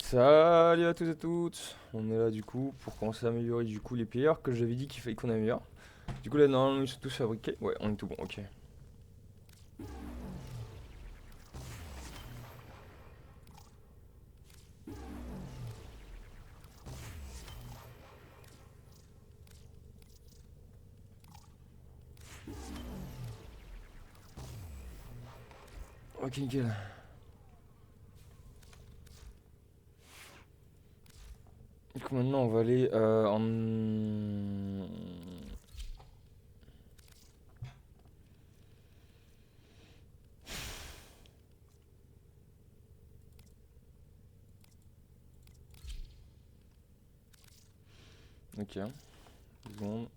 Salut à tous et toutes. On est là du coup pour commencer à améliorer du coup les players que j'avais dit qu'il fallait qu'on améliore. Du coup là normalement ils sont tous fabriqués. Ouais, on est tout bon, ok. Ok, nickel. Du coup maintenant on va aller en... Ok, 2 secondes.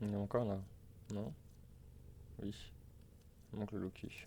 Il y en a encore là? Non? Oui. Il manque le Loki.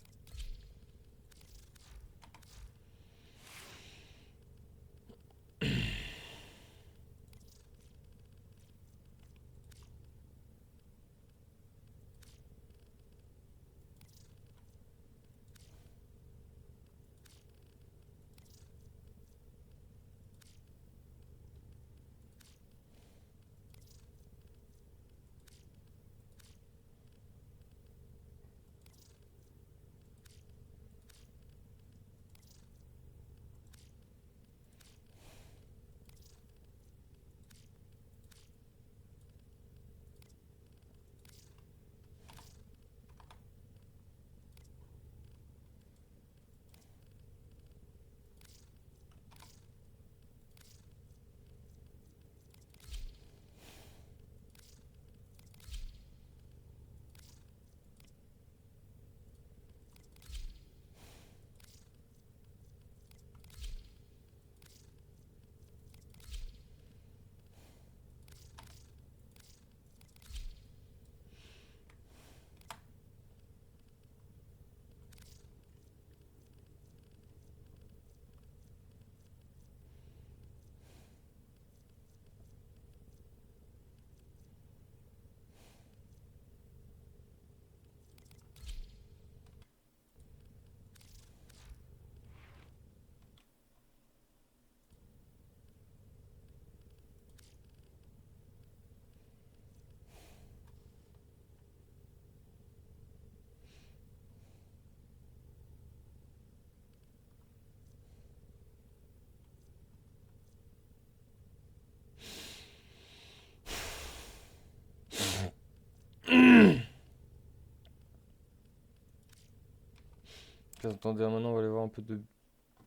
Attendez, maintenant on va aller voir un peu de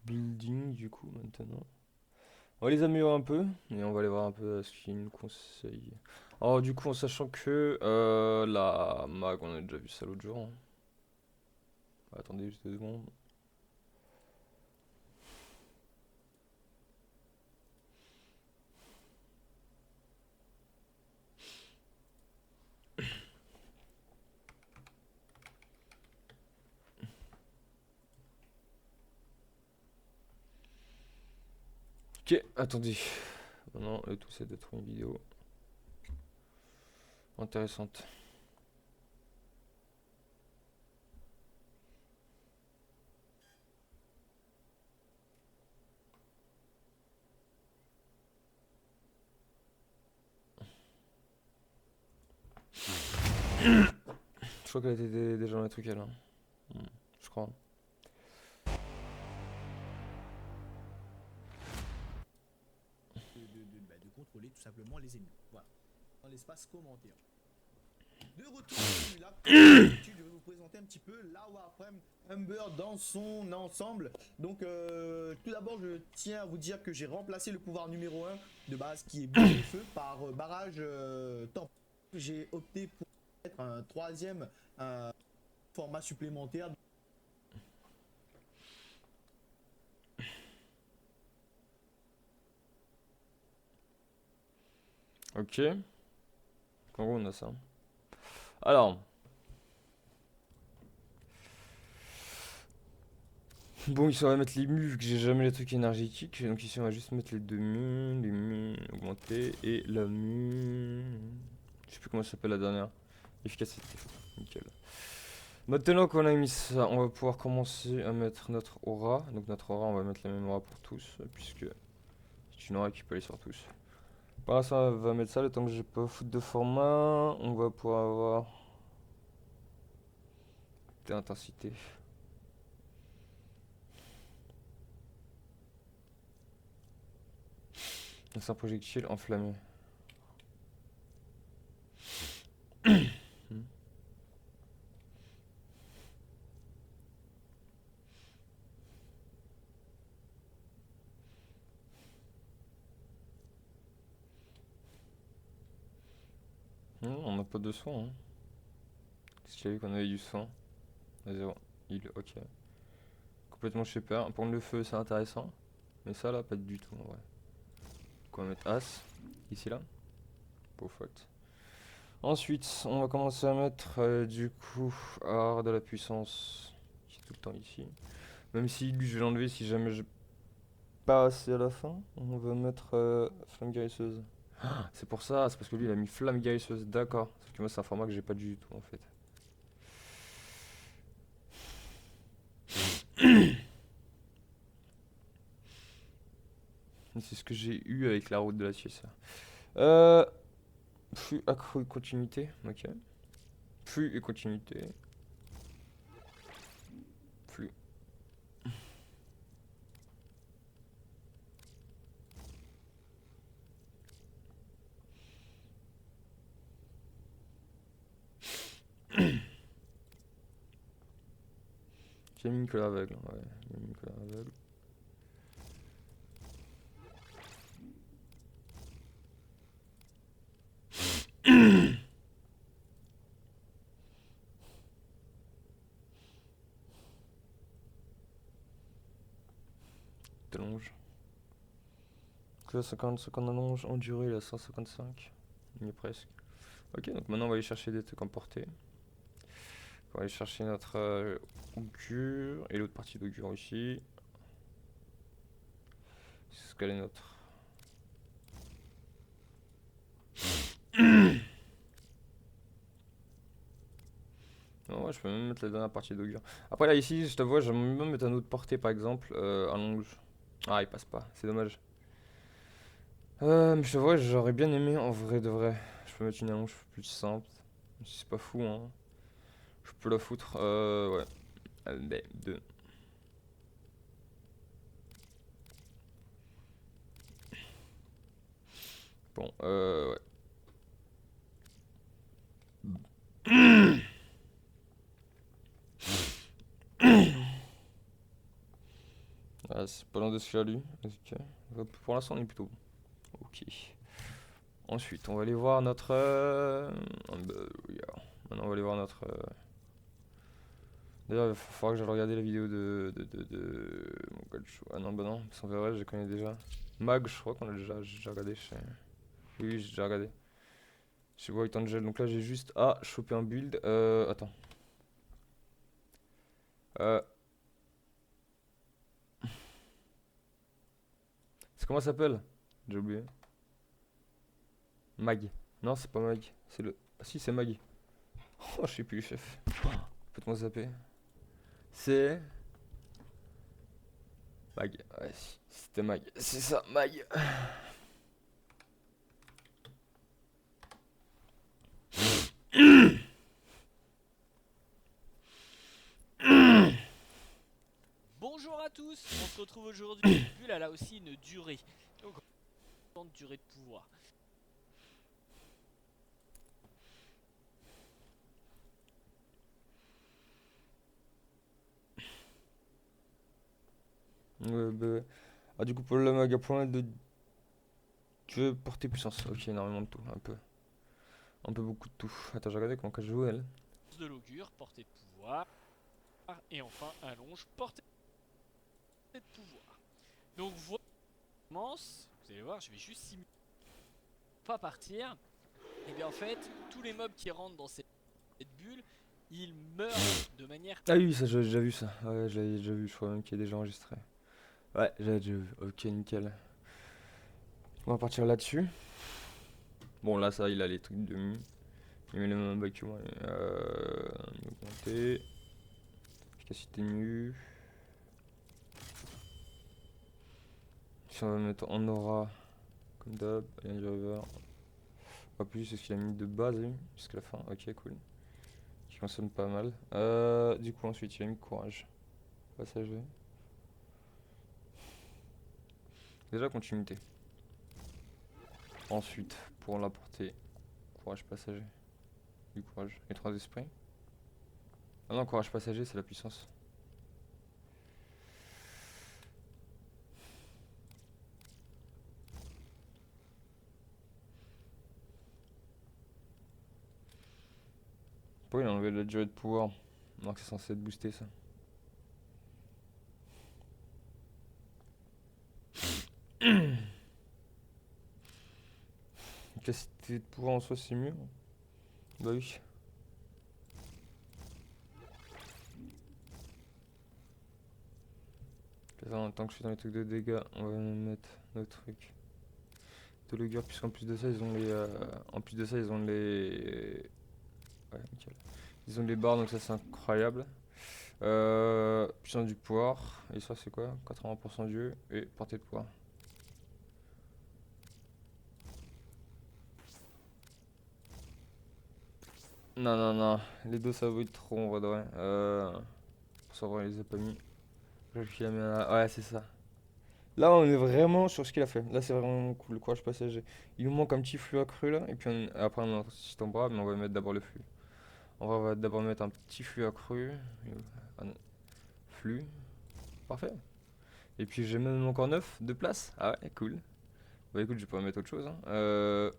building du coup maintenant. On va les améliorer un peu et on va aller voir un peu ce qu'ils nous conseillent. Alors du coup en sachant que la mag on a déjà vu ça l'autre jour, hein. Attendez juste 2 secondes. Ok, attendez. Maintenant le tout c'est de trouver une vidéo intéressante. Je crois qu'elle était déjà dans les trucs elle, hein. Je crois. De contrôler tout simplement les ennemis. Voilà. Dans l'espace commentaire. De retour là, comme d'habitude, je vais vous présenter un petit peu la Warframe Ember dans son ensemble. Donc tout d'abord je tiens à vous dire que j'ai remplacé le pouvoir numéro 1 de base qui est boucle de feu par barrage temps. J'ai opté pour mettre un troisième format supplémentaire. Ok. En gros on a ça. Alors. Bon, ici on va mettre les mus vu que j'ai jamais les trucs énergétiques. Donc ici on va juste mettre les mus augmentés et la mu. Je sais plus comment ça s'appelle la dernière. Efficacité. Nickel. Maintenant qu'on a mis ça, on va pouvoir commencer à mettre notre aura. Donc notre aura, on va mettre la même aura pour tous, puisque c'est une aura qui peut aller sur tous. Pour l'instant, on va mettre ça le temps que j'ai pas foutre de format. On va pouvoir avoir des intensités. C'est un projectile enflammé. On n'a pas de soin, hein. Qu'est-ce qu'il y a eu qu'on avait du soin? À 0. Il, ok. Complètement super. Pour le feu, c'est intéressant. Mais ça, là, pas du tout, en vrai. Donc, on va mettre As, ici, là. Pour faute. Ensuite, on va commencer à mettre du coup art de la puissance qui est tout le temps ici. Même si lui je vais l'enlever si jamais je passe à la fin. On va mettre flamme guérisseuse. Ah, c'est pour ça, c'est parce que lui il a mis flamme guérisseuse, d'accord. Sauf que moi c'est un format que j'ai pas du tout en fait. Mais c'est ce que j'ai eu avec la route de l'acier ça. Euh, Flux accru continuité, ok. Flux et continuité. Flux. J'ai mis Nicolas aveugle, ouais. J'ai mis Nicolas aveugle. T'allonges. Donc là 50 allonge, en durée il a 155. Il y est presque. Ok, donc maintenant on va aller chercher des trucs emportés. On va aller chercher notre augure et l'autre partie d'augure ici. C'est ce qu'elle est notre. Non, ouais, je peux même mettre la dernière partie d'augure. Après là ici, je te vois, j'aimerais même mettre un autre portée par exemple, un longe. Ah, il passe pas, c'est dommage. Mais je te vois, j'aurais bien aimé en vrai de vrai. Je peux mettre une allonge plus simple. C'est pas fou, hein. Je peux la foutre, ouais. Allez, 2. Bon, ouais. Ah, c'est pas loin de se faire lui. Ok. Pour l'instant, on est plutôt bon. Ok. Ensuite, on va aller voir notre. Maintenant, on va aller voir notre. D'ailleurs, il va falloir que j'aille regarder la vidéo de mon coach. Ah non, bah non, sans vrai, je les connais déjà. Mag, je crois qu'on a j'ai déjà regardé. Oui, oui, j'ai déjà regardé. Chez White Angel. Donc là, j'ai juste à choper un build. Attends. Euh, c'est comment ça s'appelle? J'ai oublié. Mag. Non, c'est pas Mag. C'est le. Ah si, c'est Mag. Oh, je sais plus, chef. Faites-moi zapper. C'est. Mag. Ouais, si, c'était Mag. C'est ça, Mag. Bonjour à tous, on se retrouve aujourd'hui. Bulle elle a aussi une durée, donc grande durée de pouvoir. Ouais, bah. Ah, du coup, pour le Mag, à point de. Tu veux porter puissance. Ok, énormément de tout. Un peu. Un peu beaucoup de tout. Attends, j'ai regardé comment elle joue elle. De l'augure, portée de pouvoir, et enfin un longe, portée de pouvoir. Donc voilà, commence. Vous allez voir, je vais juste simuler, pas partir. Et bien en fait, tous les mobs qui rentrent dans cette bulle, ils meurent de manière. Ah oui, ça, j'ai déjà vu ça. Ouais, j'avais déjà vu. Je crois même qu'il est déjà enregistré. Ouais, j'avais déjà vu. Ok, nickel. On va partir là-dessus. Bon, là, ça, il a les trucs de mu. Il met le même bac que moi. Augmenter. Efficacité nue. Si on va mettre en aura, comme d'hab, rien du river. Pas plus, c'est ce qu'il a mis de base, lui, jusqu'à la fin. Ok, cool. Qui consomme pas mal. Du coup, ensuite, il a mis courage. Passager. Déjà, continuité. Ensuite, pour l'apporter, courage passager. Du courage. Et 3 esprits. Ah non, courage passager, c'est la puissance. Pourquoi il a enlevé la durée de pouvoir? Alors que c'est censé être boosté, ça. Capacité de pouvoir en soi, c'est mieux. Bah oui. Là, tant que je suis dans les trucs de dégâts, on va mettre nos trucs de l'augure, puisqu'en plus de ça, ils ont les. En plus de ça, ils ont les. Ouais, nickel. Ils ont les barres, donc ça c'est incroyable. Puissance du pouvoir, et ça c'est quoi? 80% dieu et portée de pouvoir. Non, non, non, les deux ça vaut trop en vrai de vrai. Pour savoir, il les a pas mis. J'ai mis ouais, c'est ça. Là, on est vraiment sur ce qu'il a fait. Là, c'est vraiment cool, le courage passager. Il nous manque un petit flux accru là, et puis après, on a un système bras, mais on va mettre d'abord le flux. On va d'abord mettre un petit flux accru. Un flux. Parfait. Et puis, j'ai même encore 9 de place. Ah ouais, cool. Bah écoute, je vais pas mettre autre chose. Hein.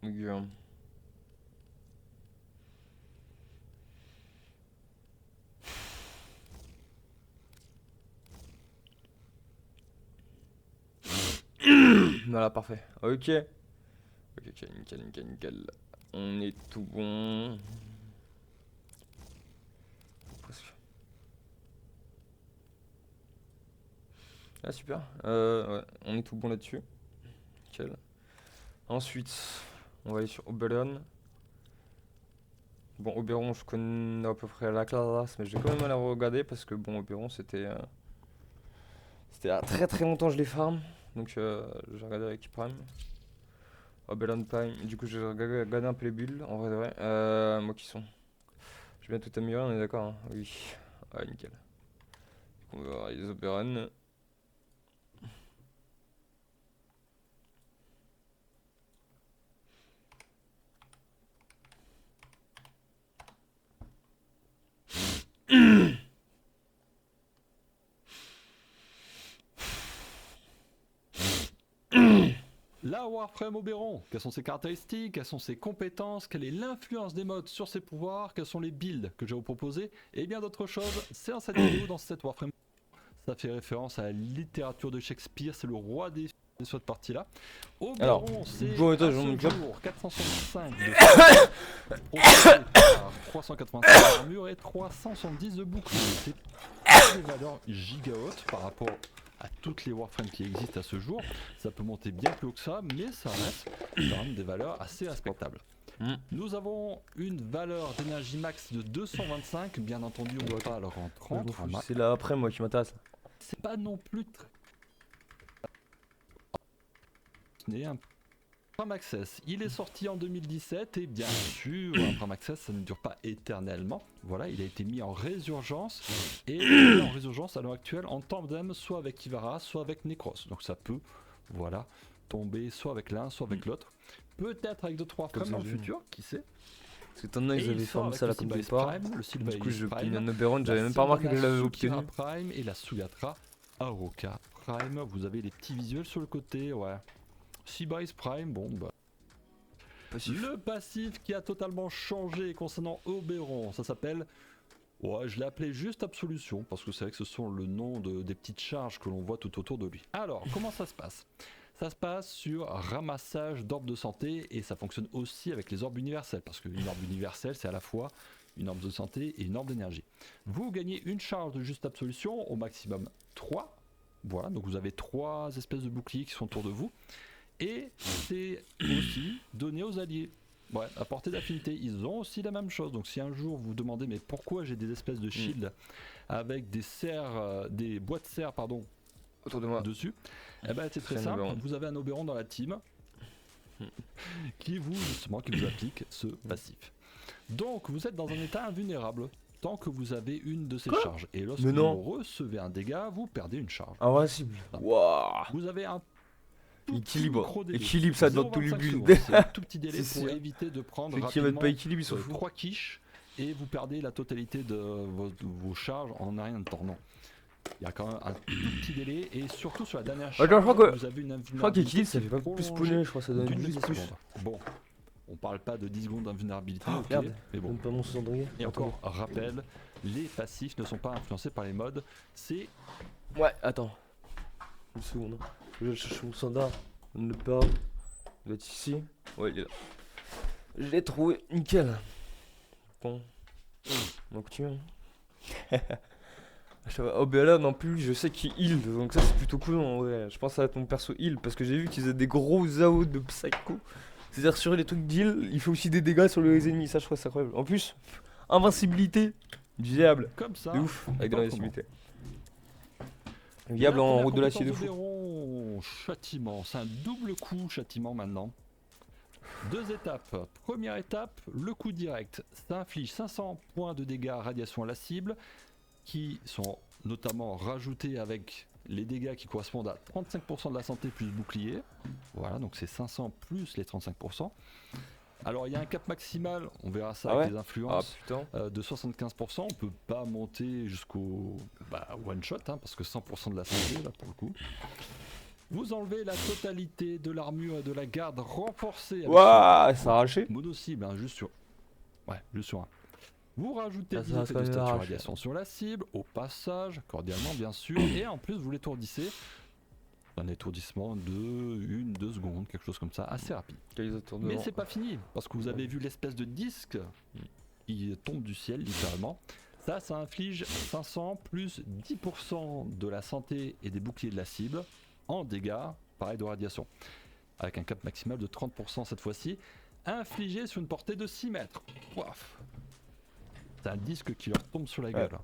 Augure. Voilà, parfait. Ok. Ok, ok, nickel, nickel, nickel. On est tout bon. Presque. Ah, super. Ouais, on est tout bon là-dessus. Nickel. Ensuite, on va aller sur Oberon. Bon, Oberon, je connais à peu près la classe, mais je vais quand même aller regarder parce que bon, Oberon, c'était il y a très très longtemps je les farm. Donc, j'ai regardé avec Prime. Oberon Prime. Du coup, j'ai regardé un peu les builds en vrai de vrai. Moi qui sont. Je vais bien tout améliorer, on est d'accord hein. Oui. Ouais, nickel. On va voir les Oberon. La Warframe Oberon, quelles sont ses caractéristiques, quelles sont ses compétences, quelle est l'influence des modes sur ses pouvoirs, quels sont les builds que je vais vous proposer, et bien d'autres choses, c'est dans cette vidéo, dans cette Warframe. Ça fait référence à la littérature de Shakespeare, c'est le roi des cette partie-là. Alors, Oberon, c'est bon, à attends, je ce me jump. jour 465 de propulsé par 385 d'armure et 370 de bouclier. C'est pas des valeurs gigahautes par rapport à toutes les Warframes qui existent à ce jour. Ça peut monter bien plus haut que ça, mais ça reste quand même des valeurs assez respectables. Nous avons une valeur d'énergie max de 225, bien entendu on ne va pas alors en 30. C'est là après moi qui m'intéresse. C'est pas non plus très... Un Prime Access, il est sorti en 2017 et bien sûr un Prime Access ça ne dure pas éternellement. Voilà, il a été mis en résurgence et il est en résurgence à l'heure actuelle en tandem soit avec Ivara, soit avec Necros. Donc ça peut, voilà, tomber soit avec l'un, soit avec l'autre. Peut-être avec 2-3 frames dans le futur, qui sait. Parce que t'en as, ils avaient formé ça là comme Silver départ. Prime, le Silver Du coup, je Prime, un Oberon, j'avais même pas remarqué que je l'avais obtenu. la Prime et la Sugatra Aroka Prime. Vous avez les petits visuels sur le côté, ouais. Seabase Prime, bon bah. Passif. Le passif qui a totalement changé concernant Oberon, ça s'appelle. Ouais, je l'ai appelé juste Absolution parce que c'est vrai que ce sont le nom des petites charges que l'on voit tout autour de lui. Alors, comment ça se passe? Ça se passe sur ramassage d'orbes de santé et ça fonctionne aussi avec les orbes universels parce qu'une orbe universelle c'est à la fois une orbe de santé et une orbe d'énergie. Vous gagnez une charge de juste Absolution, au maximum 3. Voilà, donc vous avez 3 espèces de boucliers qui sont autour de vous. Et c'est aussi donné aux alliés. Ouais, à portée d'affinité, ils ont aussi la même chose. Donc si un jour vous vous demandez mais pourquoi j'ai des espèces de shields avec des serres, des boîtes serres pardon, autour de moi dessus, eh ben c'est très simple. Vous avez un Oberon dans la team qui vous applique ce passif. Donc vous êtes dans un état invulnérable tant que vous avez une de ces charges. Et lorsque vous recevez un dégât, vous perdez une charge. Invincible. Waouh. Vous avez un équilibre ça dans tous les builds. C'est un tout petit délai pour éviter de prendre ceux qui mettent rapidement pas équilibre ils sont fous. 3 quiches et vous perdez la totalité de vos charges en rien de temps. Non. Il y a quand même un tout petit délai et surtout sur la dernière charge, vous avez une invulnérabilité. Je crois qu'équilibre ça fait pas plus spawner, je crois que ça donne d'une 10 plus. Bon, on parle pas de 10 secondes d'invulnérabilité, Oh, ok, merde, mais bon. pas mon cendrier. Et encore, rappel, les passifs ne sont pas influencés par les modes, c'est... Ouais, attends. Une seconde. Je cherche mon standard. On ne parle. Il doit être ici. Ouais, il est là. Je l'ai trouvé, nickel. Bon. Donc tu Oh ben là non plus je sais qu'il heal donc ça c'est plutôt cool en vrai. Je pense à ton perso heal parce que j'ai vu qu'ils faisaient des gros AO de psycho. C'est-à-dire sur les trucs d'heal il fait aussi des dégâts sur les ennemis, ça je trouve ça incroyable. En plus, invincibilité, du diable, Comme ça. de ouf avec de pas l'invincibilité. Diable La en première route de l'acier de compétence fou. d'Oberon, châtiment. C'est un double coup châtiment maintenant. 2 étapes. Première étape, le coup direct. Ça inflige 500 points de dégâts radiation à la cible, qui sont notamment rajoutés avec les dégâts qui correspondent à 35% de la santé plus bouclier. Voilà, donc c'est 500 plus les 35%. Alors il y a un cap maximal, on verra ça Ah avec ouais les Ah influences, putain. de 75%. On peut pas monter jusqu'au one shot, hein, parce que 100% de la santé là pour le coup. Vous enlevez la totalité de l'armure et de la garde renforcée avec Ouah, ça a arraché. mono cible, hein, juste sur un. Vous rajoutez Ah, 10 ça effets va de se statut arracher. radiation sur la cible, au passage, cordialement bien sûr, et en plus vous l'étourdissez. Un étourdissement de 1-2 secondes, quelque chose comme ça, assez rapide. Mais c'est pas fini, parce que vous avez vu l'espèce de disque qui tombe du ciel, littéralement. Ça inflige 500 plus 10% de la santé et des boucliers de la cible en dégâts, pareil de radiation. Avec un cap maximal de 30% cette fois-ci, infligé sur une portée de 6 mètres. Ouaf. C'est un disque qui leur tombe sur la gueule.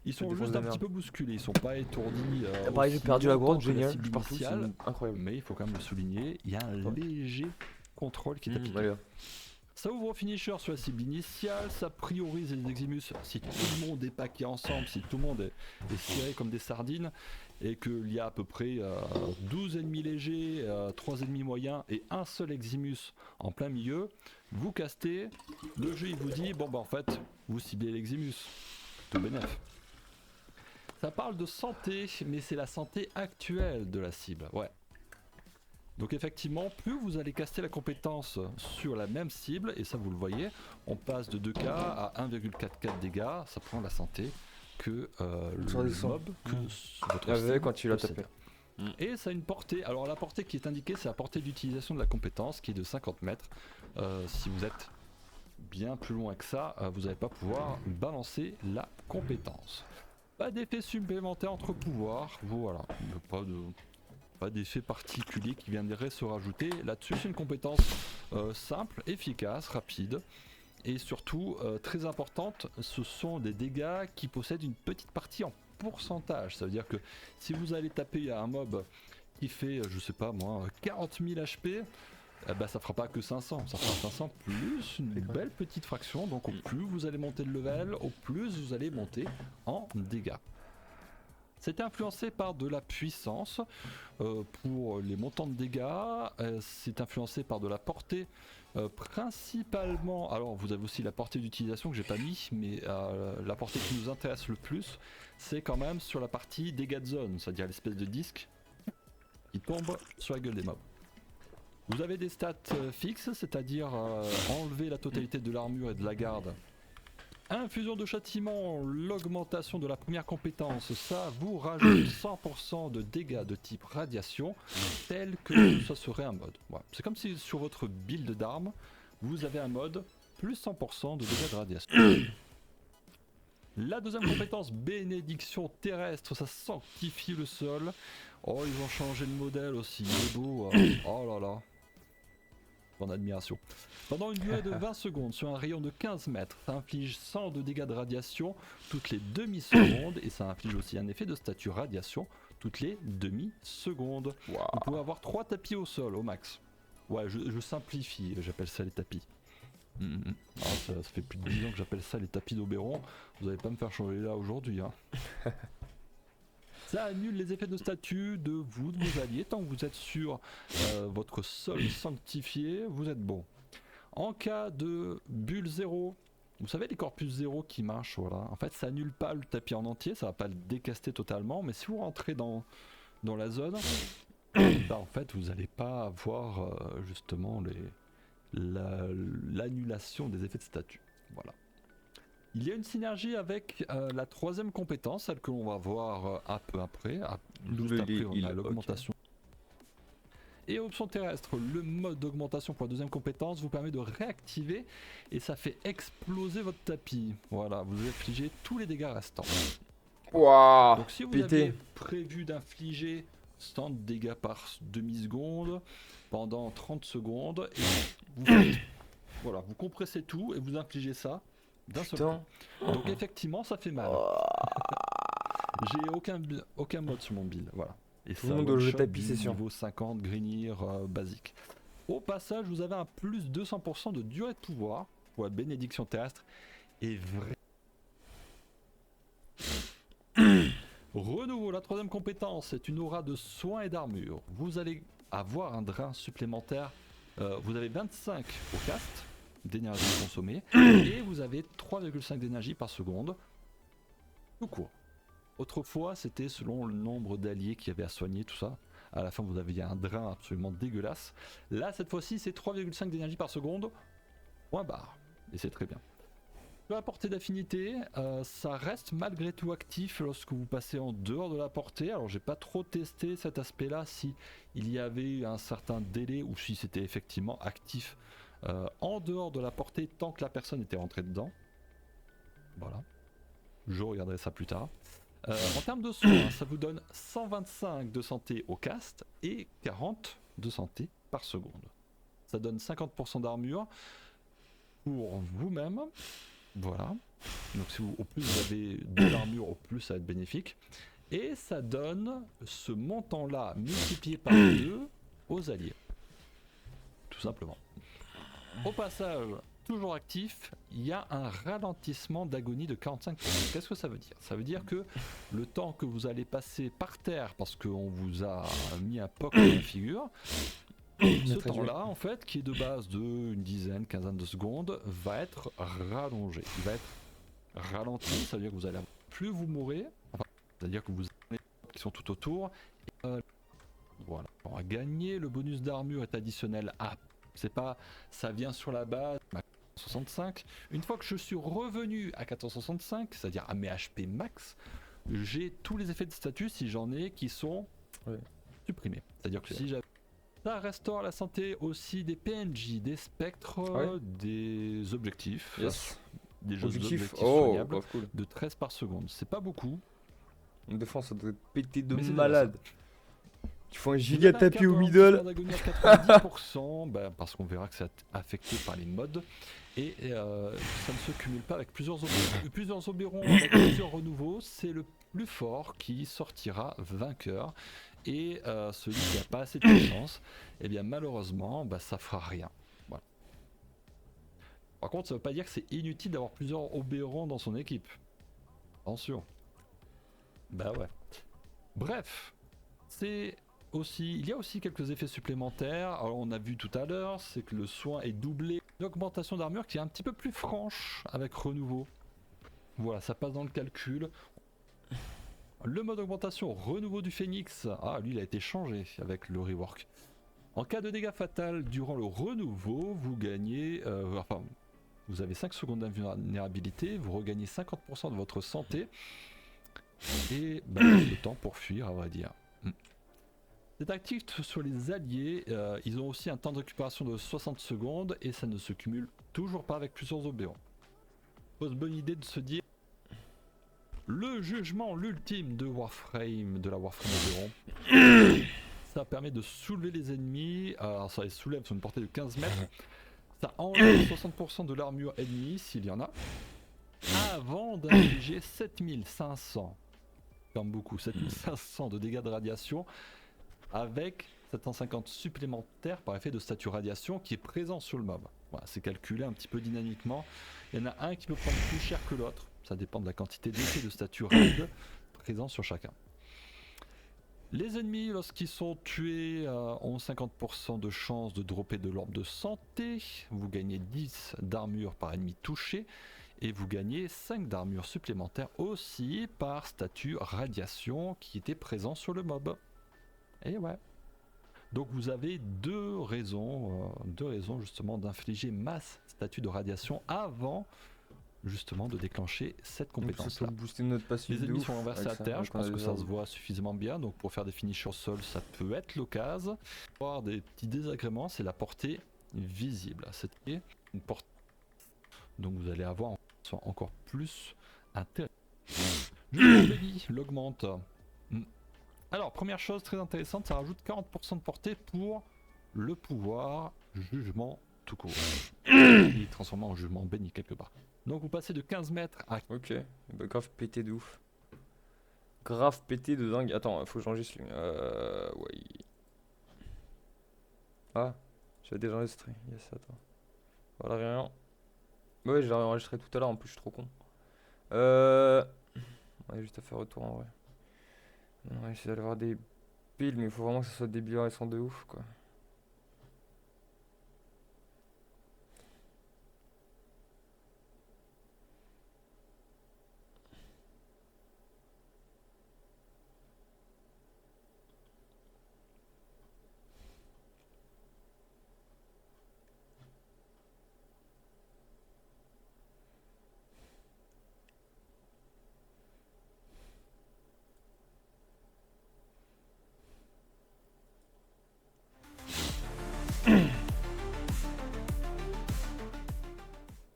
Ils sont des juste grosses un petit merdes. peu bousculés, ils sont pas étourdis. Pareil j'ai aussi perdu la longtemps grotte, que la génial. cible Je pars tout, c'est initiale, incroyable. mais il faut quand même le souligner, il y a un Ouais. léger contrôle qui est appliqué. Allez. Ça ouvre au finisher sur la cible initiale, ça priorise les Eximus si tout le monde est paqué ensemble, si tout le monde est serré comme des sardines, et qu'il y a à peu près 12 ennemis légers, 3 ennemis moyens et un seul Eximus en plein milieu. Vous castez, le jeu il vous dit, bon bah en fait, vous ciblez l'Eximus, tout bénef. Ça parle de santé, mais c'est la santé actuelle de la cible, ouais. Donc effectivement, plus vous allez caster la compétence sur la même cible, et ça vous le voyez, on passe de 2K à 1,44 dégâts, ça prend la santé que Ça le descend. mob, que votre Avec cible quand tu l'as possède. tapé. Et ça a une portée, alors la portée qui est indiquée, c'est la portée d'utilisation de la compétence qui est de 50 mètres. Si vous êtes bien plus loin que ça, vous n'allez pas pouvoir balancer la compétence. Pas d'effet supplémentaire entre pouvoirs, voilà, pas d'effet particulier qui viendrait se rajouter. Là-dessus, c'est une compétence simple, efficace, rapide. Et surtout, très importante, ce sont des dégâts qui possèdent une petite partie en pourcentage. Ça veut dire que si vous allez taper à un mob qui fait, je sais pas moi, 40 000 HP, eh ben, ça fera pas que 500, ça fera 500 plus une belle petite fraction. Donc au plus vous allez monter de level, au plus vous allez monter en dégâts. C'est influencé par de la puissance pour les montants de dégâts, c'est influencé par de la portée principalement. Alors vous avez aussi la portée d'utilisation que j'ai pas mis, mais la portée qui nous intéresse le plus, c'est quand même sur la partie dégâts de zone, c'est-à-dire l'espèce de disque qui tombe sur la gueule des mobs. Vous avez des stats fixes, c'est-à-dire enlever la totalité de l'armure et de la garde. Infusion de châtiment, l'augmentation de la première compétence, ça vous rajoute 100% de dégâts de type radiation, tel que ça serait un mode. Voilà. C'est comme si sur votre build d'armes, vous avez un mode plus 100% de dégâts de radiation. La deuxième compétence, bénédiction terrestre, ça sanctifie le sol. Oh, ils ont changé le modèle aussi, il est beau. Oh là là. En admiration. Pendant une durée de 20 secondes sur un rayon de 15 mètres, ça inflige 100 de dégâts de radiation toutes les demi-secondes et ça inflige aussi un effet de statut radiation toutes les demi-secondes. Wow. Vous pouvez avoir 3 tapis au sol au max. Ouais, je simplifie, j'appelle ça les tapis. Ah, ça fait plus de 10 ans que j'appelle ça les tapis d'Oberon. Vous allez pas me faire changer là aujourd'hui. Hein. Ça annule les effets de statut de vous, de vos alliés. Tant que vous êtes sur votre sol sanctifié, vous êtes bon. En cas de bulle 0, vous savez les corpus 0 qui marchent, voilà. En fait, ça annule pas le tapis en entier, ça va pas le décaster totalement, mais si vous rentrez dans la zone, bah, en fait, vous n'allez pas avoir justement l'annulation des effets de statut. Voilà. Il y a une synergie avec la troisième compétence, celle que l'on va voir un peu après. Juste après, on a l'augmentation. Et option terrestre, le mode d'augmentation pour la deuxième compétence vous permet de réactiver et ça fait exploser votre tapis. Voilà, vous infligez tous les dégâts restants. Waouh. Donc si vous pété. aviez prévu d'infliger 100 dégâts par demi-seconde pendant 30 secondes, et vous, voilà, vous compressez tout et vous infligez ça d'un seul Putain. coup. Donc effectivement ça fait mal. J'ai aucun mode sur mon build, voilà. Et Tout le monde doit jouer one-shot tapis, du c'est sûr. niveau 50 Grignir basique. Au passage, vous avez un plus 200% de durée de pouvoir pour la bénédiction terrestre et vrai. Renouveau, la troisième compétence, c'est une aura de soins et d'armure. Vous allez avoir un drain supplémentaire. Vous avez 25 au cast d'énergie consommée et vous avez 3,5 d'énergie par seconde. Tout court. Autrefois, c'était selon le nombre d'alliés qu'il y avait à soigner, tout ça. À la fin, vous aviez un drain absolument dégueulasse. Là, cette fois-ci, c'est 3,5 d'énergie par seconde. Point barre. Et c'est très bien. La portée d'affinité, ça reste malgré tout actif lorsque vous passez en dehors de la portée. Alors, j'ai pas trop testé cet aspect-là, si il y avait un certain délai ou si c'était effectivement actif en dehors de la portée tant que la personne était rentrée dedans. Voilà. Je regarderai ça plus tard. En termes de soins, ça vous donne 125 de santé au cast et 40 de santé par seconde. Ça donne 50% d'armure pour vous-même. Voilà. Donc si vous, au plus vous avez de l'armure, au plus ça va être bénéfique. Et ça donne ce montant-là multiplié par 2 aux alliés. Tout simplement. Au passage, toujours actif, il y a un ralentissement d'agonie de 45%. Qu'est-ce que ça veut dire? Ça veut dire que le temps que vous allez passer par terre parce qu'on vous a mis un POC dans la figure, ce temps-là, en fait, qui est de base de une dizaine, quinzaine de secondes, va être rallongé. Il va être ralenti, ça veut dire que vous allez plus vous mourir, enfin, c'est-à-dire que vous avez les qui sont tout autour. Et, voilà, on va gagner. Le bonus d'armure est additionnel à. C'est pas, ça vient sur la base. 65. Une fois que je suis revenu à 1465, c'est-à-dire à mes HP max, j'ai tous les effets de statut si j'en ai qui sont supprimés. C'est-à-dire que si j'avais. Ça restaure la santé aussi des PNJ, des spectres, des objectifs. Yes. Des jeux Objectif. d'objectifs Oh, soignables grave cool. de 13 par seconde. C'est pas beaucoup. Une défense, ça doit être pété de Mais c'est malade. Tu fais un Vous giga avez un tapis au quart de middle. ralentissement d'agonie à 90%, ben, parce qu'on verra que c'est affecté par les mods. Et ça ne se cumule pas avec plusieurs Oberon. Plusieurs Oberon avec plusieurs renouveaux, c'est le plus fort qui sortira vainqueur. Et celui qui n'a pas assez de puissance, eh bien malheureusement, bah, ça fera rien. Voilà. Par contre, ça ne veut pas dire que c'est inutile d'avoir plusieurs Oberon dans son équipe. Attention. Bah ouais. Bref, c'est aussi, il y a aussi quelques effets supplémentaires. Alors on a vu tout à l'heure, c'est que le soin est doublé. Une augmentation d'armure qui est un petit peu plus franche avec renouveau. Voilà, ça passe dans le calcul. Le mode augmentation, renouveau du phénix. Ah, lui il a été changé avec le rework. En cas de dégâts fatal durant le renouveau, vous gagnez, enfin, vous avez 5 secondes d'invulnérabilité, vous regagnez 50% de votre santé et bah, le temps pour fuir, à vrai dire. C'est actif sur les alliés, ils ont aussi un temps de récupération de 60 secondes et ça ne se cumule toujours pas avec plusieurs Oberon. Pose bonne idée de se dire le jugement, l'ultime de Warframe, de la Warframe Oberon. Ça permet de soulever les ennemis, alors ça les soulève sur une portée de 15 mètres. Ça enlève 60% de l'armure ennemie s'il y en a. Avant d'infliger 7500, comme beaucoup, 7500 de dégâts de radiation avec 750 supplémentaires par effet de statut radiation qui est présent sur le mob. Voilà, c'est calculé un petit peu dynamiquement. Il y en a un qui peut prendre plus cher que l'autre. Ça dépend de la quantité d'effets de statut raid présent sur chacun. Les ennemis, lorsqu'ils sont tués, ont 50% de chance de dropper de l'orbe de santé. Vous gagnez 10 d'armure par ennemi touché. Et vous gagnez 5 d'armure supplémentaires aussi par statut radiation qui était présent sur le mob. Et ouais. Donc vous avez deux raisons justement d'infliger masse statut de radiation avant justement de déclencher cette Donc ça compétence peut là. booster notre passif Les de ennemis ouf sont renversés avec à ça, terre, avec je on a pense que des ça se arbres. voit suffisamment bien, donc pour faire des finishes au sol, ça peut être l'occasion. Avoir des petits désagréments, c'est la portée visible. C'était une portée, donc vous allez avoir encore plus intéressant. Jugement béni l'augmente. Alors, première chose très intéressante, ça rajoute 40% de portée pour le pouvoir jugement tout court. Il est transformé en jugement béni quelque part. Donc vous passez de 15 mètres à... Ok, bah, grave pété de ouf. Grave pété de dingue. Attends, faut que j'enregistre lui. Ouais. Ah, j'avais déjà enregistré. Yes, attends. Voilà, rien. Ouais, j'ai enregistré tout à l'heure, en plus, je suis trop con. Ouais, juste à faire retour en vrai. On va essayer d'aller voir des piles, mais il faut vraiment que ce soit des billes récents de ouf, quoi.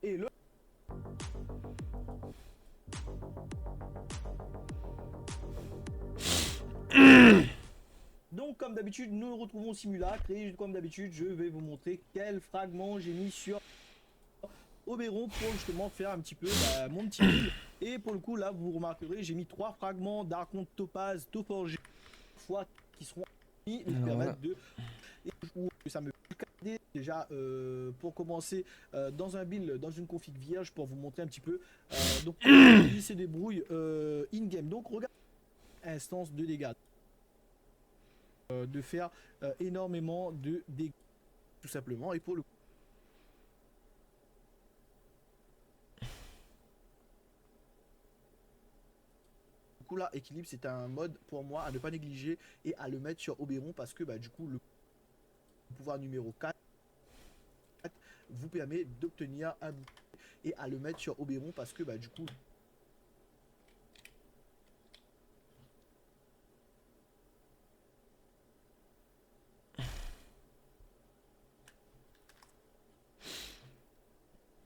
Et le donc comme d'habitude nous nous retrouvons au simulacre et comme d'habitude je vais vous montrer quel fragment j'ai mis sur Oberon pour justement faire un petit peu mon petit build. Et pour le coup là vous remarquerez j'ai mis 3 fragments d'archon topaz forgé fois qui seront mis nous Voilà. permettre de et où ça me permet déjà pour commencer dans un build dans une config vierge pour vous montrer un petit peu donc il se débrouille in game. Donc regarde instance de dégâts de faire énormément de dégâts tout simplement. Et pour le coup là équilibre c'est un mode pour moi à ne pas négliger et à le mettre sur Oberon parce que du coup le pouvoir numéro 4 vous permet d'obtenir un bouclier et à le mettre sur Oberon parce que du coup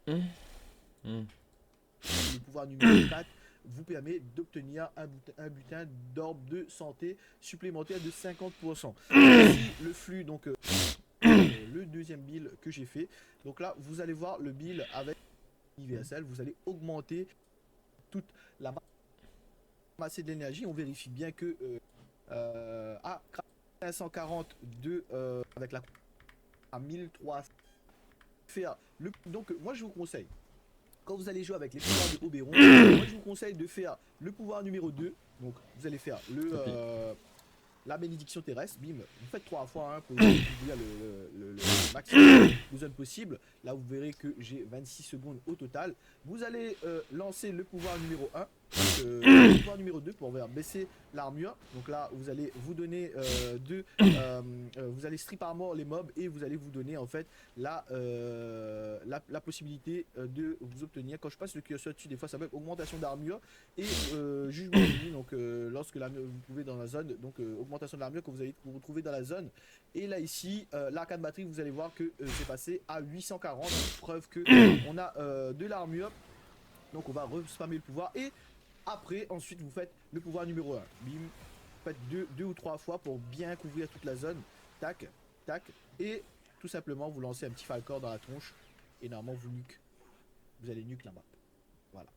le pouvoir numéro 4 vous permet d'obtenir un butin d'orbe de santé supplémentaire de 50%. Ici, le flux, donc le deuxième build que j'ai fait. Donc là, vous allez voir le build avec IVSL, vous allez augmenter toute la masse de l'énergie. On vérifie bien que à 540 avec la à 1300 faire le donc moi je vous conseille quand vous allez jouer avec les pouvoirs de Oberon, moi je vous conseille de faire le pouvoir numéro 2. Donc vous allez faire la bénédiction terrestre, bim, vous faites 3 fois pour couvrir le maximum de zone possible. Là vous verrez que j'ai 26 secondes au total. Vous allez lancer le pouvoir numéro 1. Le pouvoir numéro 2 pour baisser l'armure. Donc là vous allez vous donner vous allez strip armor les mobs et vous allez vous donner en fait la possibilité de vous obtenir, quand je passe le curseur dessus des fois ça met augmentation d'armure et jugement ennemi. Donc lorsque l'armure vous pouvez dans la zone, donc augmentation de l'armure que vous allez vous retrouver dans la zone. Et là ici l'arcane batterie vous allez voir que c'est passé à 840, preuve que on a de l'armure. Donc on va respammer le pouvoir et après ensuite vous faites le pouvoir numéro 1, bim, vous faites deux ou 3 fois pour bien couvrir toute la zone, tac tac, et tout simplement vous lancez un petit falcor dans la tronche et normalement vous allez nuke là-bas. Voilà,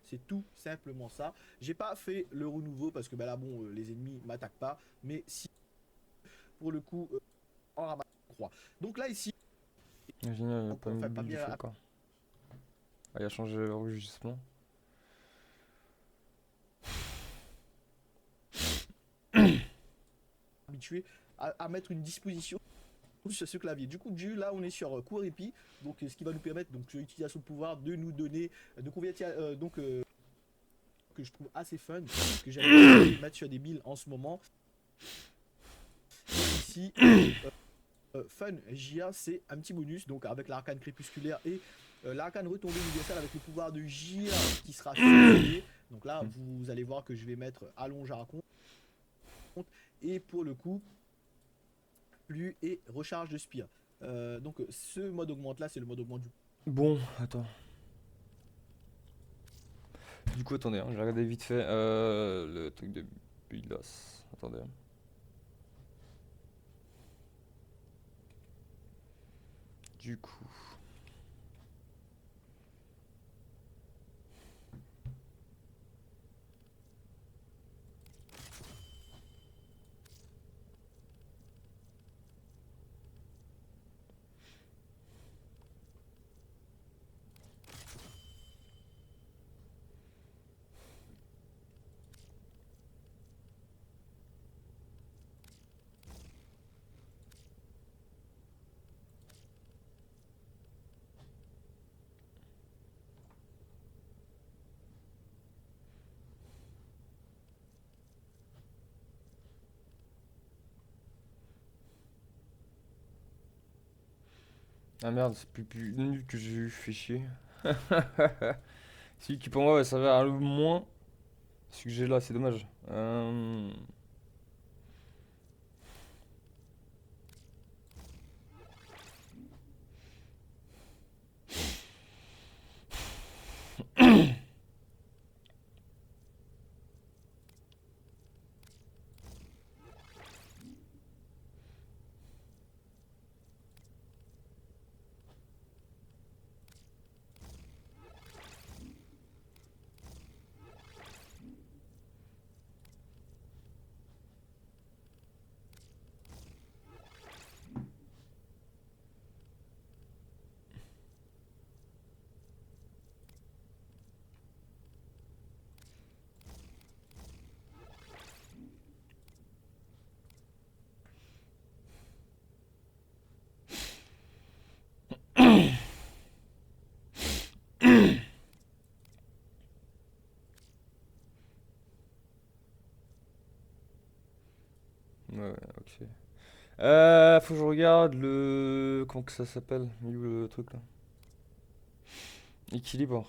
c'est tout simplement ça. J'ai pas fait le renouveau parce que là bon les ennemis m'attaquent pas, mais si pour le coup en ramasse croix. Donc là ici Génial, il a donc, pas on mis fait de pas bulle du bien falcon. Ah, il a changé le rugissement. habitué à mettre une disposition sur ce clavier. Du coup, là, on est sur Kuoripi, donc ce qui va nous permettre, donc l'utilisation de pouvoir, de nous donner, de convertir, que je trouve assez fun, que j'allais mettre sur des builds en ce moment. Et ici, Fun JA, c'est un petit bonus, donc avec l'arcane crépusculaire et L'arcane retombée universelle avec le pouvoir de gire qui sera supprimé. Donc là, vous allez voir que je vais mettre allonge à compte. Et pour le coup, plus et recharge de spire. Donc ce mode augmente là, c'est le mode augmente du. Bon, attends. Du coup, attendez, hein, j'ai regardé vite fait le truc de Bilas. Attendez. Du coup. Ah merde, c'est plus nul que j'ai eu, fait chier. Celui qui pour moi va s'avérer le moins. Celui que j'ai là, c'est dommage. Ouais, ok. Faut que je regarde le. Comment que ça s'appelle? Il est où le truc là? Équilibre.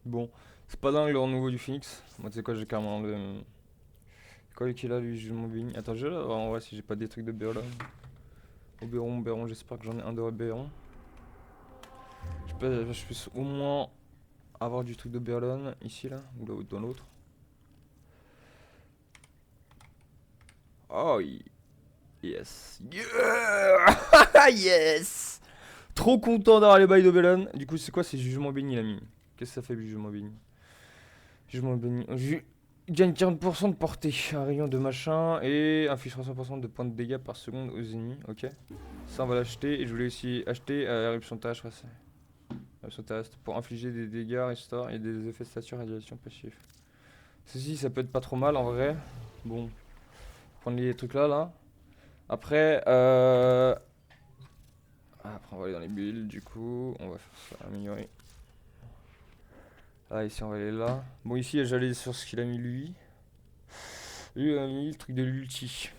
Bon, c'est pas dingue le renouveau du Phoenix. Moi, tu sais quoi, j'ai carrément le. Quoi qu'il a lui, je m'en bénis. Attends, je vais là voir en vrai si j'ai pas des trucs de Béron. Oberon, j'espère que j'en ai un de Oberon. Je puisse au moins avoir du truc de Berlin ici là, ou là ou dans l'autre. Oh yes. Yeah. Yes. Trop content d'avoir les bails de Berlin. Du coup, c'est quoi? C'est jugement béni la mine. Qu'est-ce que ça fait le jugement béni? Jugement béni. Gagne 40% de portée, un rayon de machin et inflige 300% de points de dégâts par seconde aux ennemis. Ok. Ça, on va l'acheter. Et je voulais aussi acheter éruption terrestre. Éruption terrestre pour infliger des dégâts, restore et des effets de stature radiation passif. Ceci, ça peut être pas trop mal en vrai. Bon, prendre les trucs là. Après, après, on va aller dans les builds. Du coup, on va faire ça, améliorer. Ah, ici, on va aller là. Bon, ici, j'allais sur ce qu'il a mis lui. Lui, il a mis le truc de l'ulti.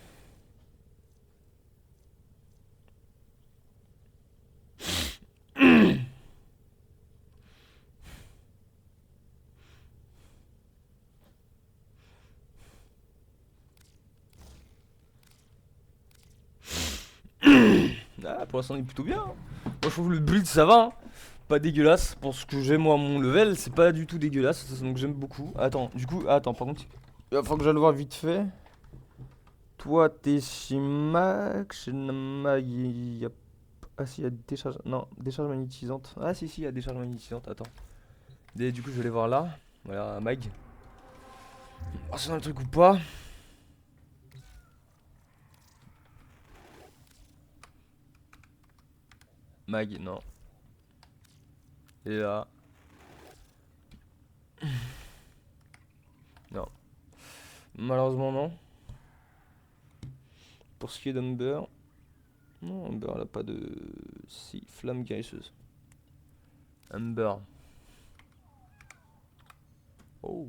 Ah, pour l'instant, on est plutôt bien. Hein. Moi, je trouve le build, ça va. Hein. Pas dégueulasse. Pour ce que j'ai, moi, à mon level, c'est pas du tout dégueulasse. Donc, j'aime beaucoup. Attends, du coup, attends, par contre, il va falloir que j'aille le voir vite fait. Toi, t'es chez Max. Chez Mag, il y a. Ah, si, il y a décharge. Non, décharge magnétisante. Ah, si, il y a décharge magnétisante. Attends. Et du coup, je vais aller voir là. Voilà, Mag. Oh, c'est dans le truc ou pas? Mag, non. Et là. Non. Malheureusement, non. Pour ce qui est d'Amber. Non, Amber, elle a pas de. Si, flamme guérisseuse. Amber. Oh.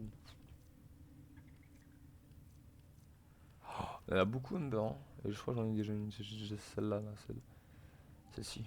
Elle a beaucoup Amber. Hein. Et je crois que j'en ai déjà une. J'ai celle-là, là, celle-ci.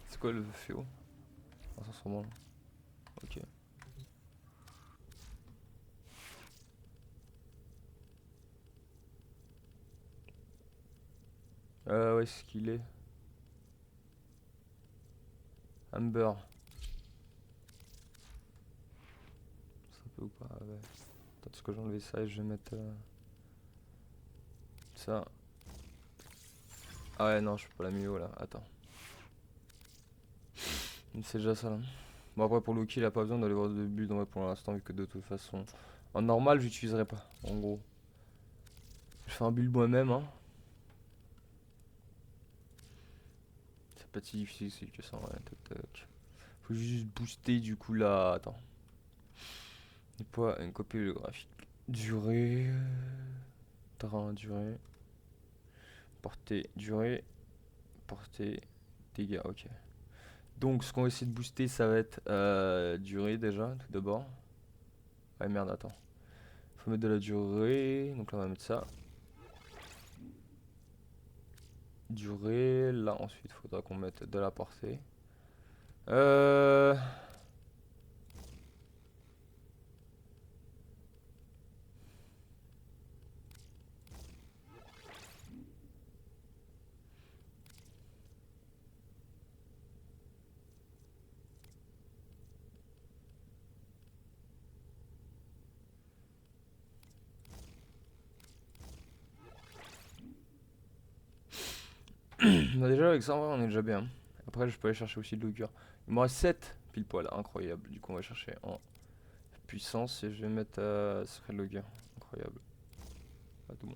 C'est quoi le féo? Ah, ça se remonte. Ok. Où est-ce qu'il est? Amber. Ça peut ou pas? Ouais. Attends, est-ce que j'ai enlevé ça et je vais mettre ça. Ah ouais, non, je peux pas la mis haut là. Attends. C'est déjà ça là. Bon, après, pour Loki, il a pas besoin d'aller voir de build en vrai pour l'instant, vu que de toute façon, en normal, j'utiliserai pas. En gros, je fais un build moi-même. Hein. C'est pas si difficile que ça. Ouais. Tac, tac. Faut juste booster du coup là. Attends. Et pas une copie le graphique. Durée. Terrain, durée. Portée, durée. Portée, dégâts, ok. Donc ce qu'on va essayer de booster, ça va être durée déjà, tout d'abord. Ouais merde, attends. Faut mettre de la durée, donc là on va mettre ça. Durée, là ensuite faudra qu'on mette de la portée. Bah déjà avec ça on est déjà bien. Après je peux aller chercher aussi de l'augure. Il me reste 7 pile poil, incroyable. Du coup on va chercher en puissance et je vais mettre secret de l'augure. Incroyable. Ah, tout bon.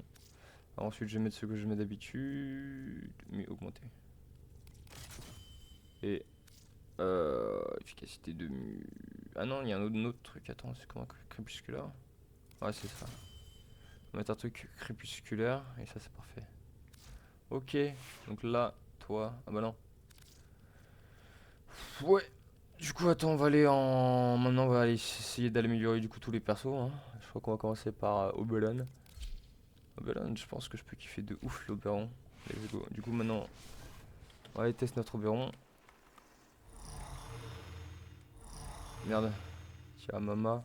Alors, ensuite je vais mettre ce que je mets d'habitude, mais augmenter. Et efficacité de ah non, il y a un autre truc. Attends, c'est comment crépusculaire? Ouais, c'est ça. On va mettre un truc crépusculaire et ça c'est parfait. Ok, donc là, toi, ah bah non. Ouais. Du coup, attends, on va aller en. Maintenant, on va aller essayer d'améliorer du coup tous les persos. Hein. Je crois qu'on va commencer par Oberon. Oberon, je pense que je peux kiffer de ouf l'Oberon. Let's go. Du coup, maintenant, on va aller tester notre Oberon. Merde. Tiens, Mama.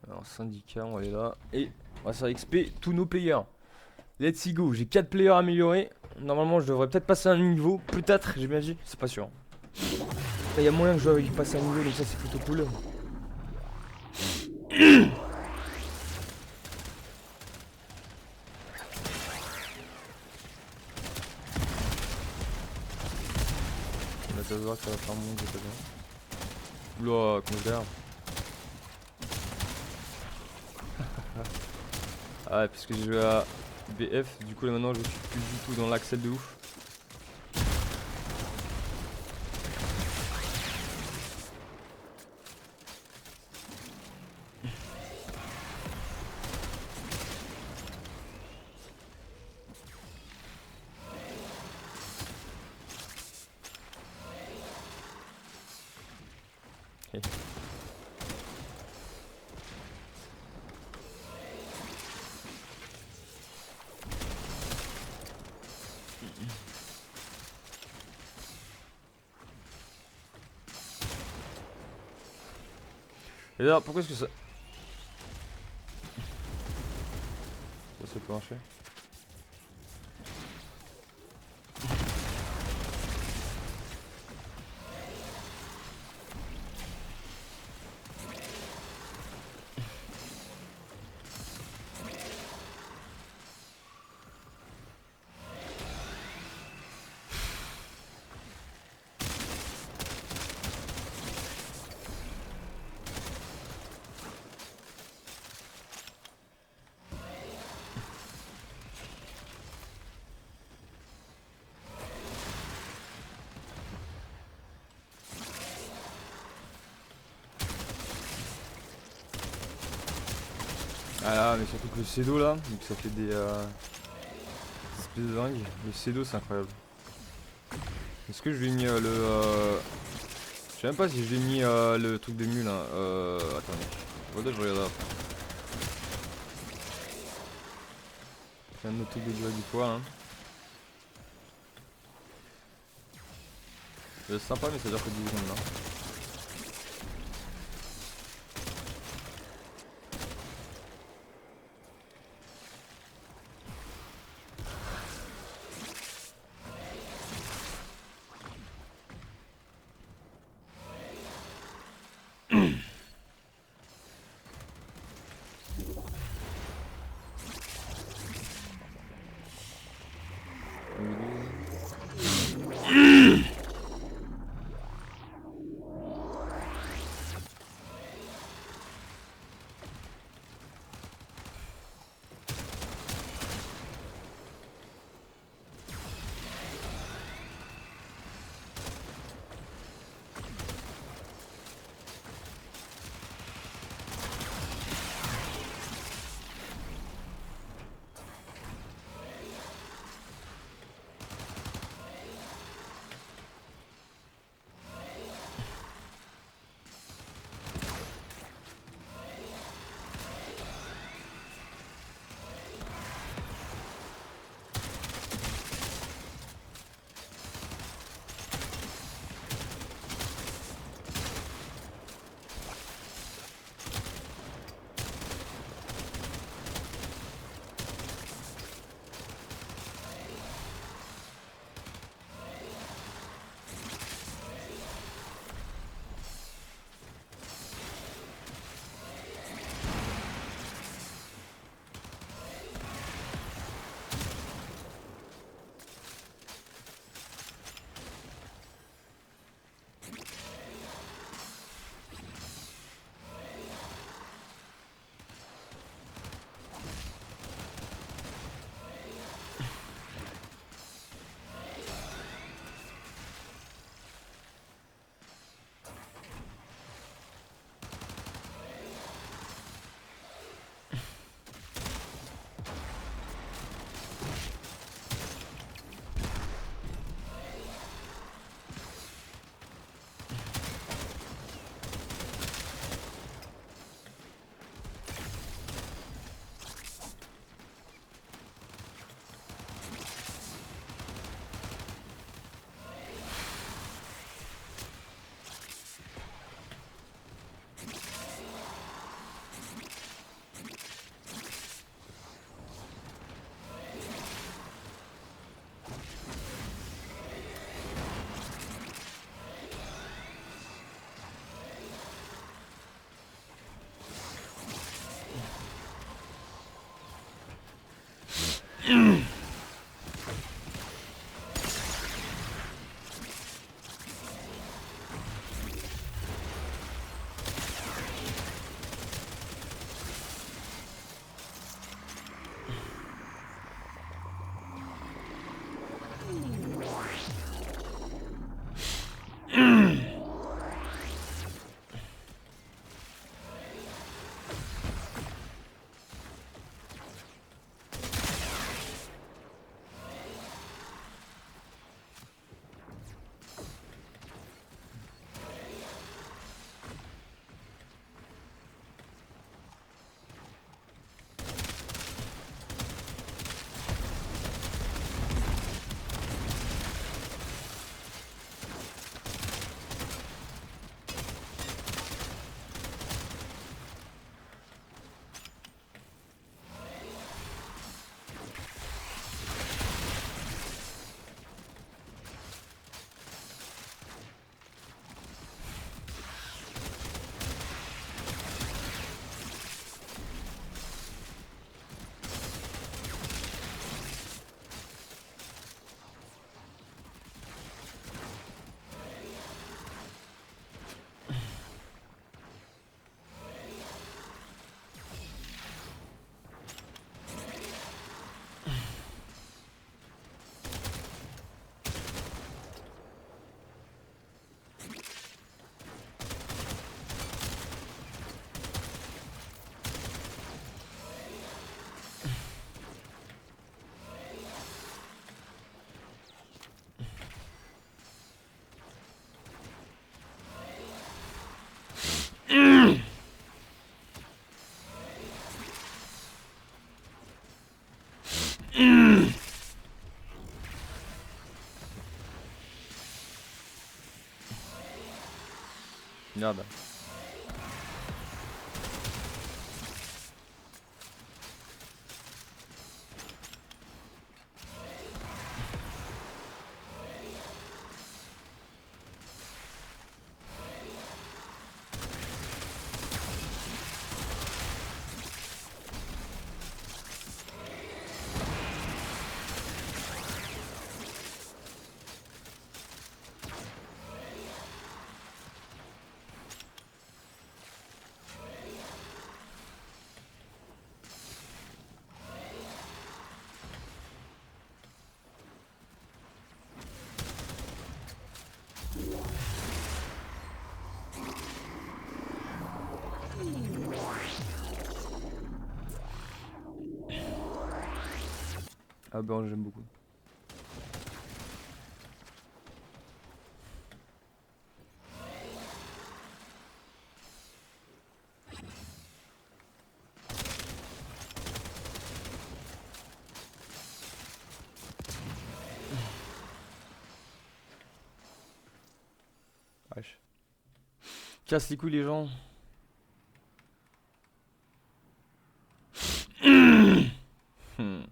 Alors, syndicat, on va aller là. Et on va faire XP tous nos players. Let's go. J'ai 4 players améliorés. Normalement, je devrais peut-être passer un niveau. Peut-être, j'ai bien dit. C'est pas sûr. Il y a moyen que je passe un niveau, donc ça, c'est plutôt cool. On va se voir que ça va faire mon jeu, c'est bien. Oula, comment je l'air. Ah ouais, puisque j'ai joué à BF, du coup là maintenant je suis plus du tout dans l'accès de ouf. Et là, pourquoi est-ce que ça... ça peut marcher. Ah là, mais surtout que le Cedo là, donc ça fait des espèces de dingue. Le Cedo c'est incroyable. Est-ce que je lui ai mis je sais même pas si je lui ai mis le truc de mule hein. Attendez. Voilà, je regarde après. C'est un autre truc de durée du poids hein. C'est sympa mais ça dure que 10 secondes là. Merde. Ah ben j'aime beaucoup. Wesh. Casse les couilles les gens. Hmm.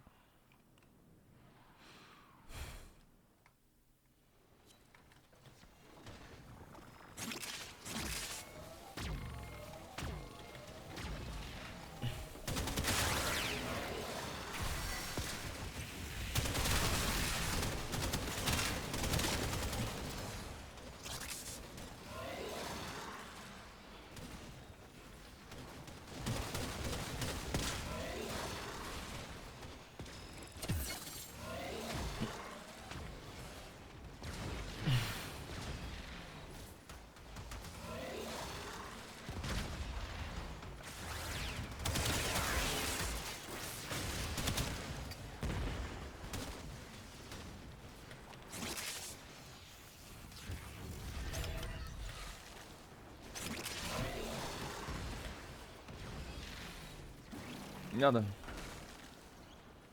Merde.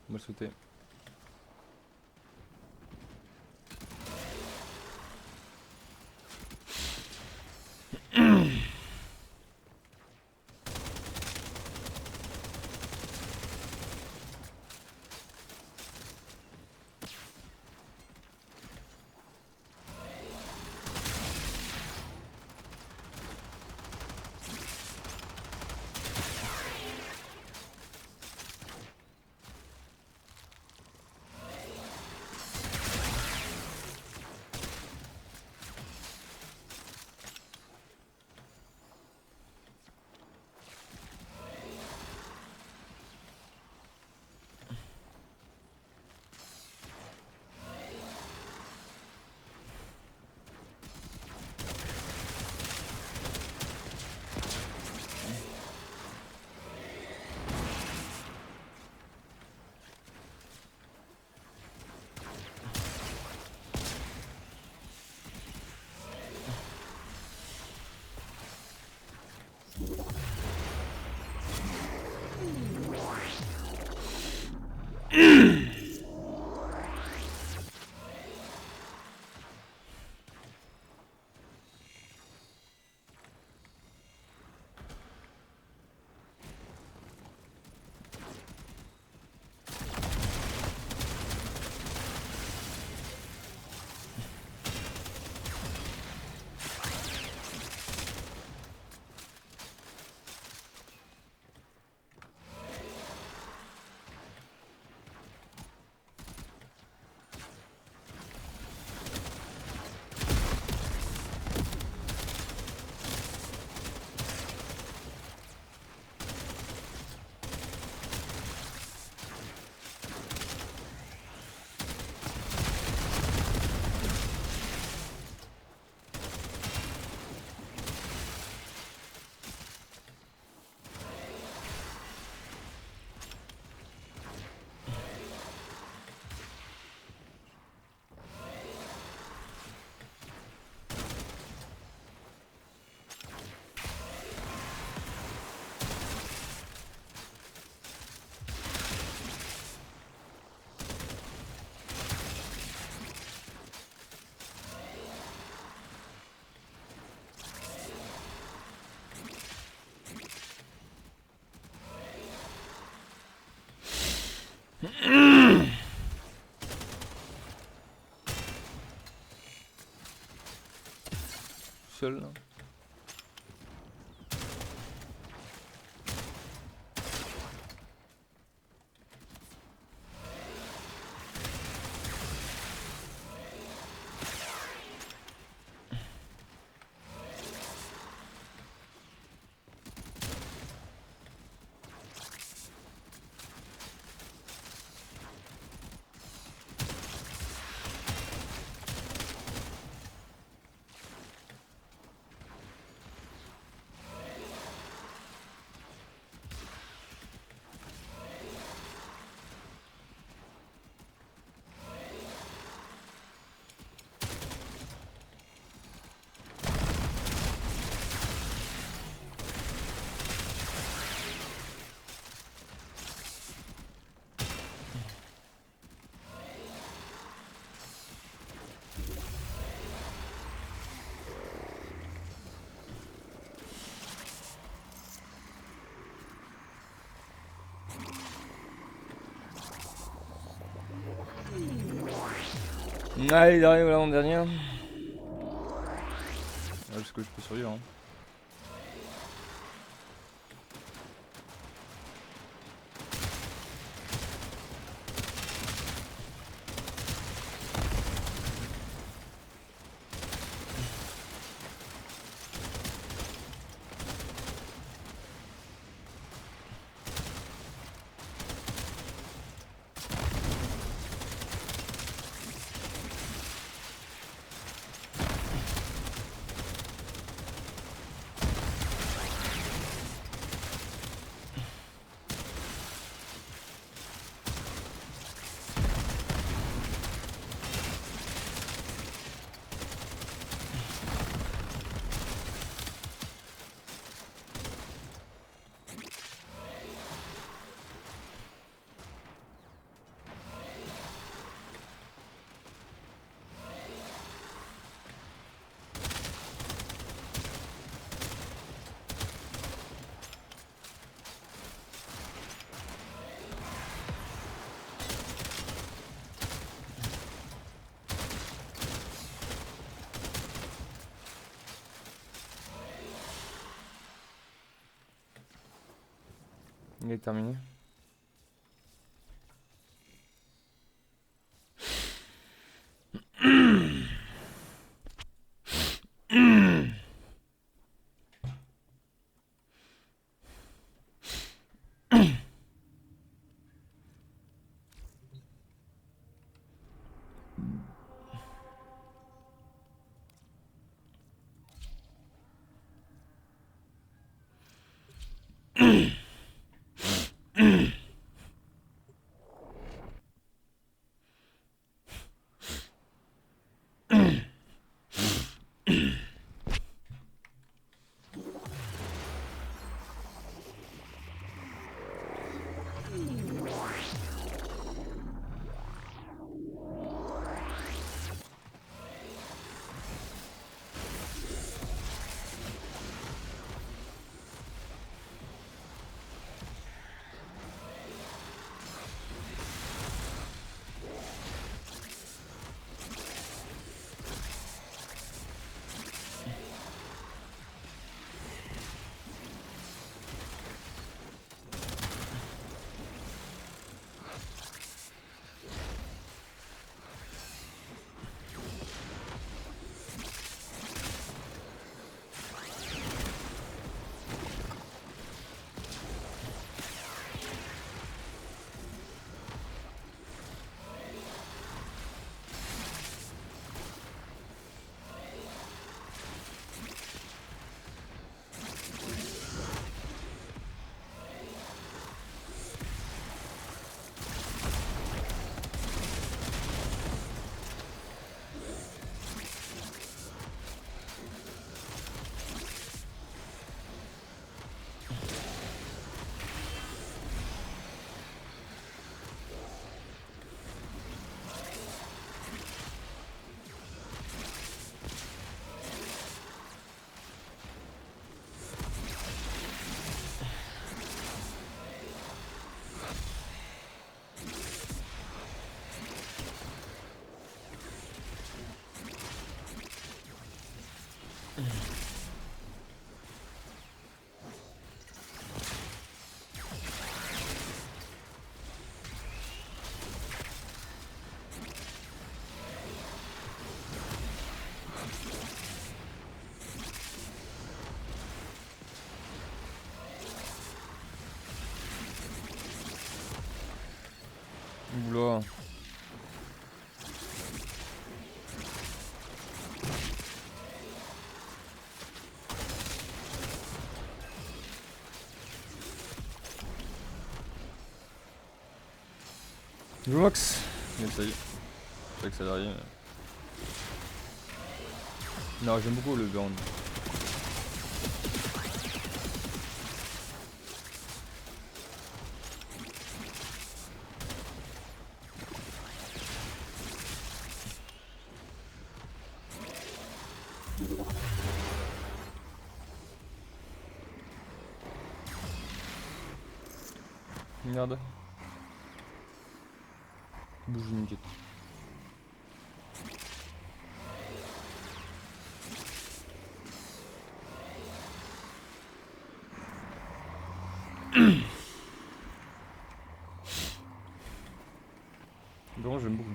Mal sauté. Seul là. Allez, il arrive là en dernière. Jusqu'où je peux survivre. Hein. Il est terminé. Oula. Je max. Mais ça y est. C'est vrai que ça arrive. Non, j'aime beaucoup le burn. Merde. Bouge une quête. Bon, j'aime beaucoup.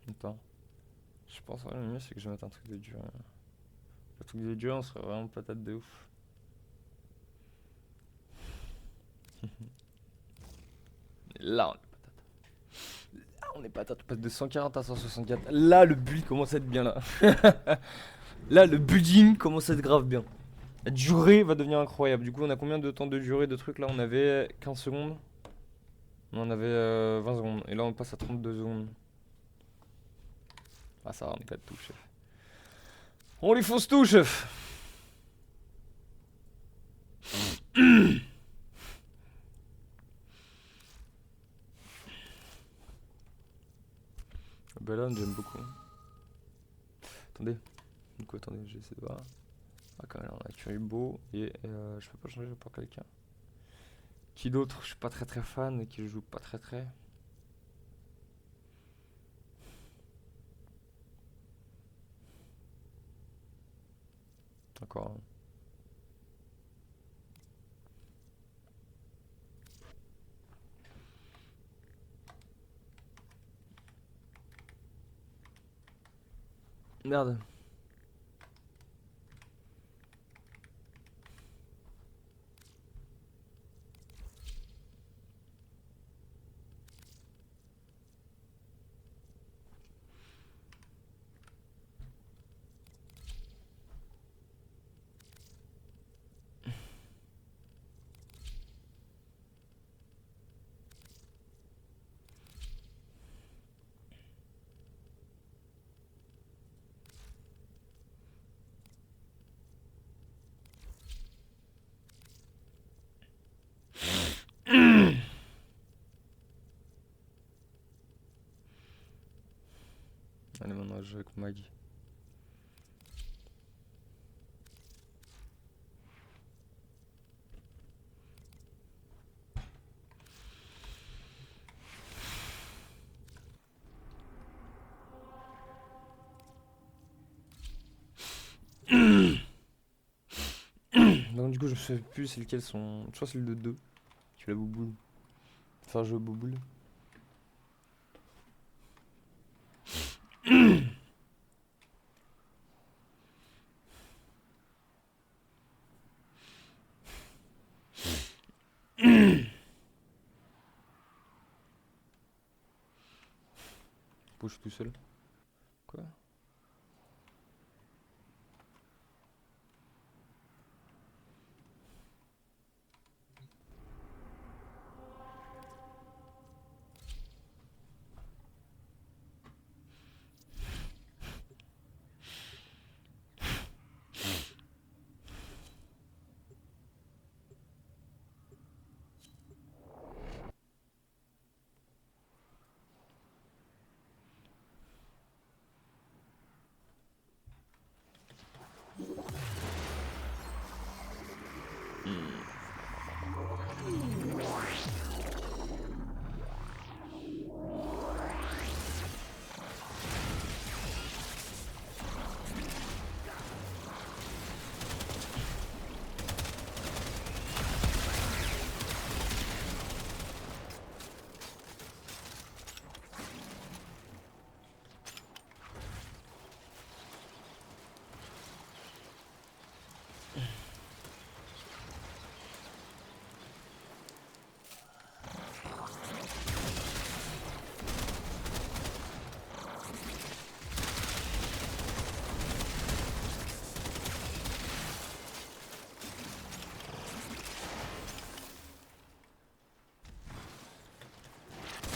Attends. Je pense que le mieux c'est que je vais mettre un truc de dur. Le truc de dur on serait vraiment patate de ouf. Là on est patate. Là on est patate. On passe de 140 à 164. Là le build commence à être bien là. Là le building commence à être grave bien. La durée va devenir incroyable. Du coup on a combien de temps de durée de trucs là? On avait 15 secondes. On avait 20 secondes. Et là on passe à 32 secondes. Ah ça va, on est pas de tout chef. On les fonce tout chef. Bellon j'aime beaucoup. Attendez. Du coup attendez, j'essaie de voir. Ah quand même on a tué beau et je peux pas changer pour quelqu'un. Qui d'autre? Je suis pas très fan et qui joue pas très. Encore. Merde. Allez maintenant je joue avec Maggie. Donc du coup je sais plus c'est lequel sont. Je crois que c'est le 2 qui fait la bouboule. Faire jouer bouboule. Bouge tout seul. Quoi?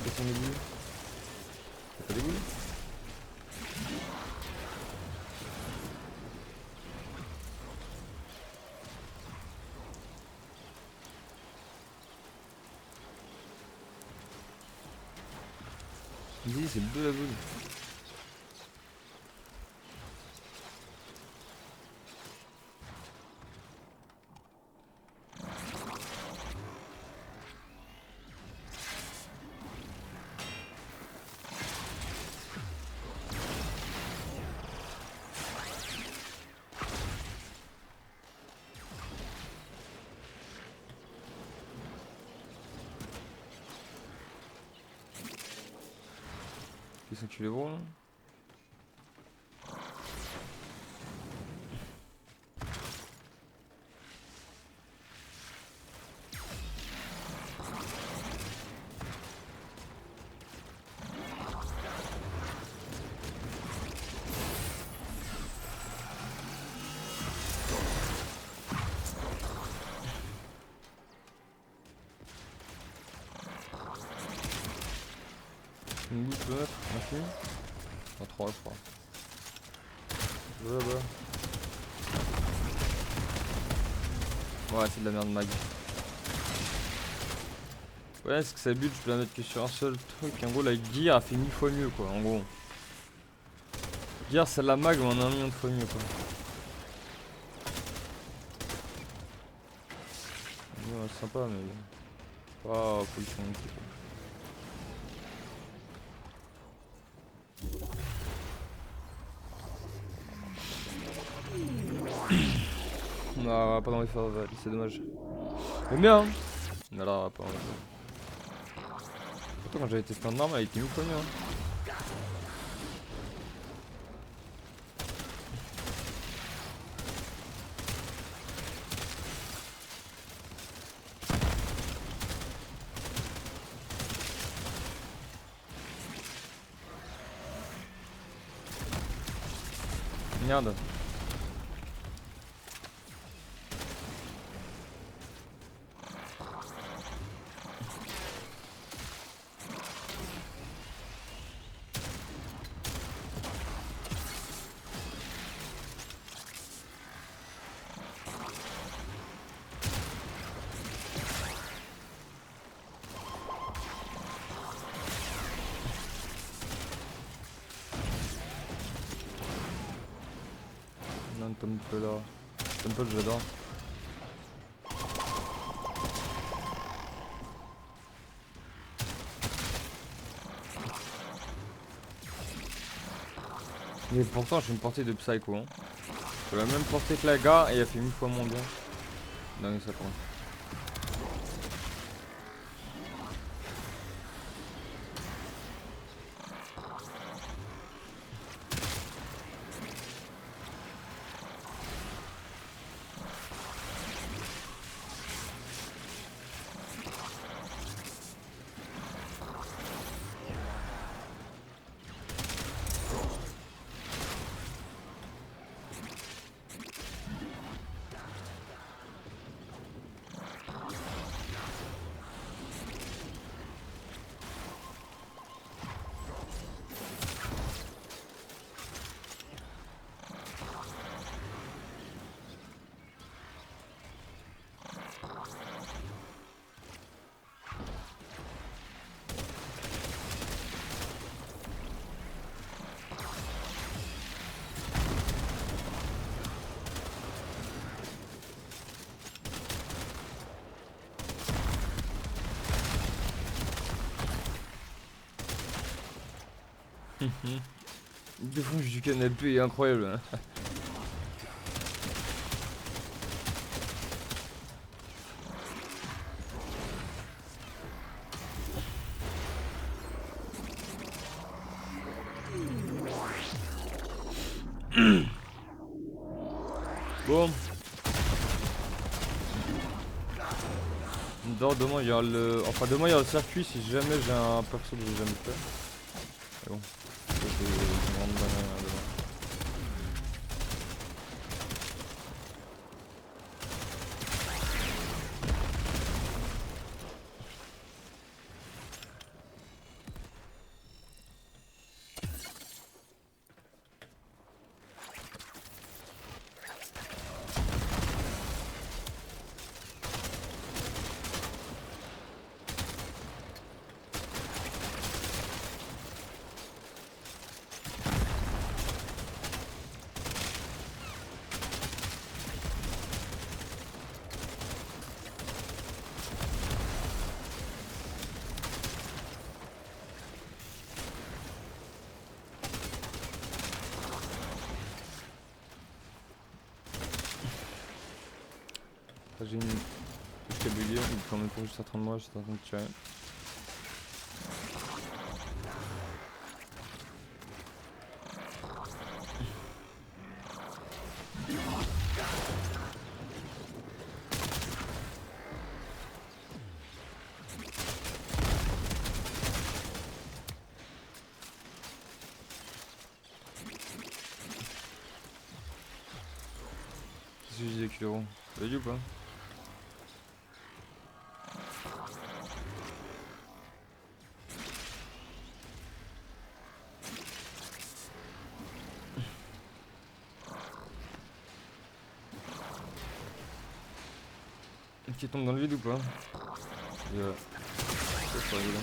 Descends les boules. T'as pas des boules? Vas-y, c'est le bleu la boule. Qu'est-ce que tu les vois là? Une boule, je peux mettre? Merci. Pas 3 je crois. Là-bas. Ouais, c'est de la merde mag. Ouais, c'est que ça bute, je peux la mettre que sur un seul truc. En gros, la gear a fait 1000 fois mieux quoi. En gros. Gear, c'est la mag, mais en a 1 million de fois mieux quoi. Ouais, sympa, mais. Pas position non plus, quoi. Non, pas dans les faire c'est dommage. Mais bien hein. Mais là, pas dans les faire. Pourtant quand j'avais testé en arme, elle était mieux fois mieux hein. Merde. Non, Temple là. Temple, j'adore. Mais pourtant, je suis une portée de Psycho. Hein. Je la même portée que la gare et elle fait 1000 fois moins bien. Non, ça compte. Le défonce du canapé est incroyable. Hein. Bon. Demain il y a le. Enfin demain il y a le circuit si jamais j'ai un perso que j'ai jamais fait. Mais bon. Ça, c'est une grande banane demain. J'ai une touche qui a bugué, donc en même temps juste en train de moi, j'étais en train de tirer. Qu'est-ce que je disais, Culero? T'as vu ou pas? Qui tombe dans le vide ou pas? C'est pas évident.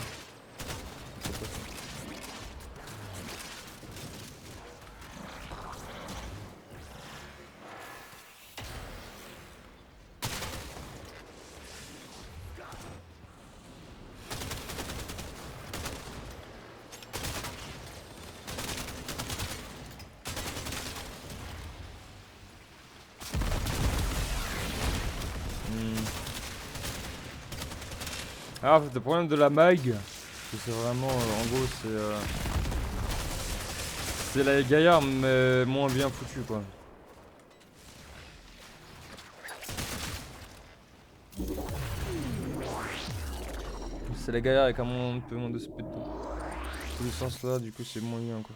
Ah, en fait, le problème de la mag, c'est vraiment, en gros, c'est la gaillard, mais moins bien foutu, quoi. C'est la gaillard avec un peu moins de speed. Dans tous les sens là, du coup, c'est moins bien, quoi.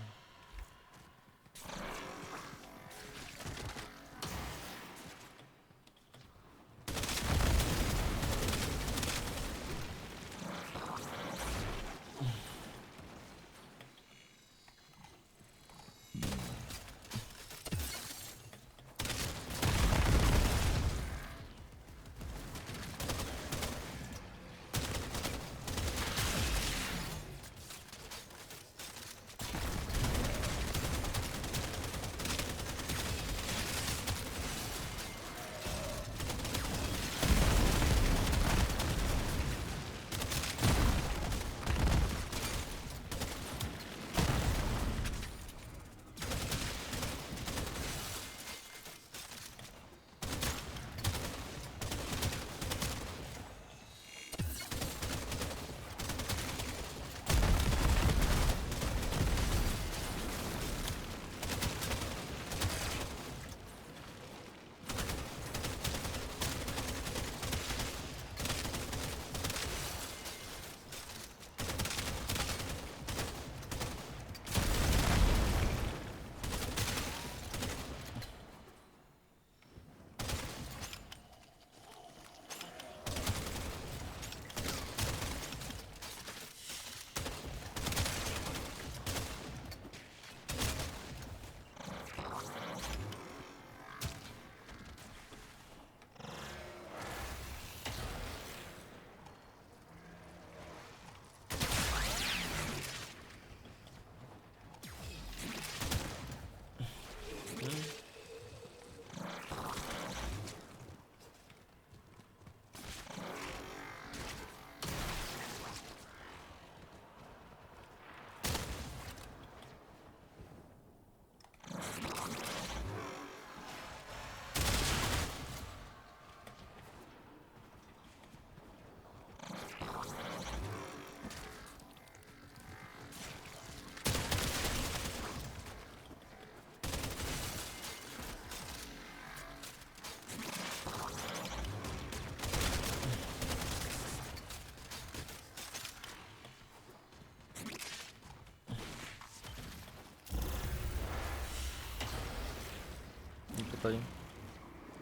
taille.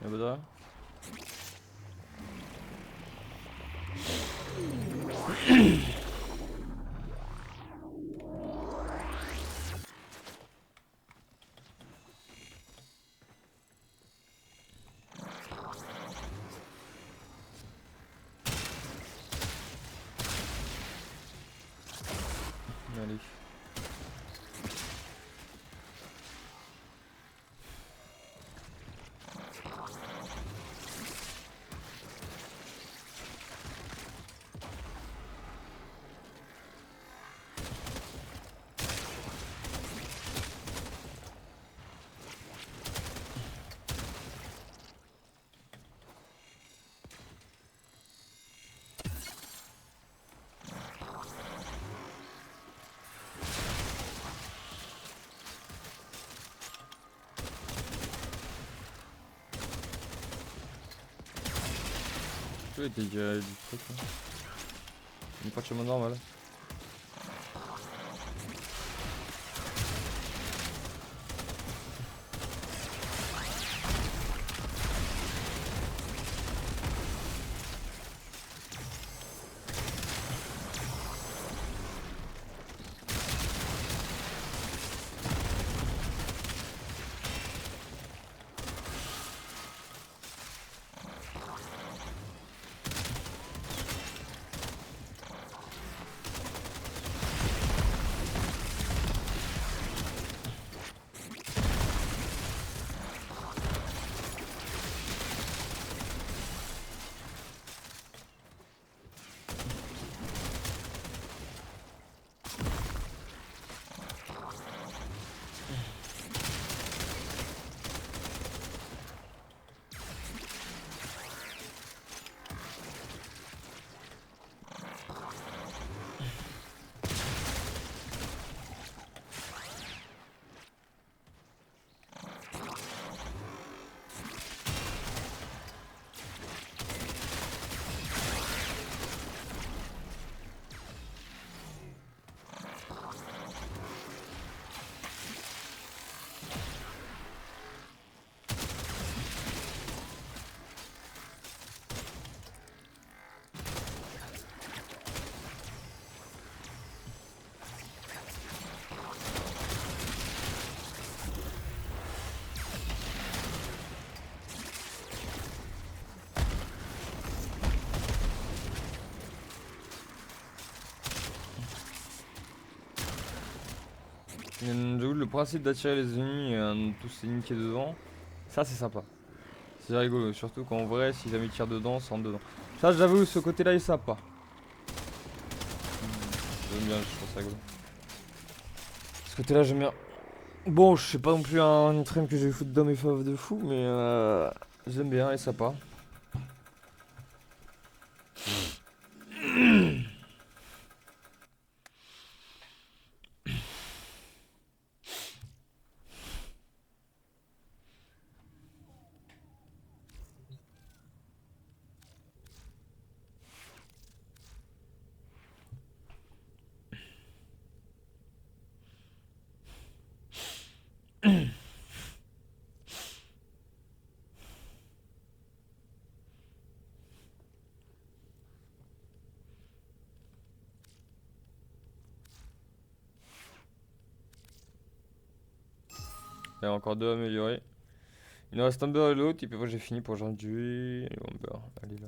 Y'a pas derrière. Allez. Je vais dégager du truc là. Il n'est pas de chemin normal. J'avoue, le principe d'attirer les ennemis et tous ces niquer dedans, ça c'est sympa. C'est rigolo, surtout qu'en vrai, si jamais ils tirent dedans, ça rentre dedans. Ça, j'avoue, ce côté-là est sympa. J'aime bien, je trouve ça rigolo. Ce côté-là, j'aime bien. Bon, je sais pas non plus un item que je vais foutre dans mes faves de fou, mais j'aime bien, elle est sympa. Il y a encore deux à améliorer. Il nous reste Amber et l'autre, et puis après j'ai fini pour aujourd'hui. Et Amber, allez là.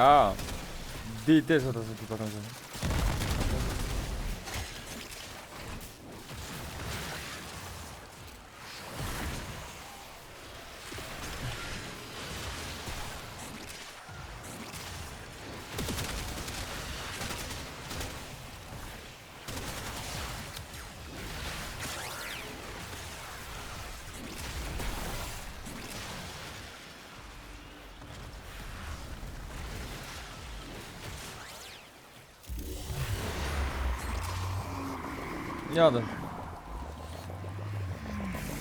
Ah, déteste quand ça fait pas comme ça. Merde.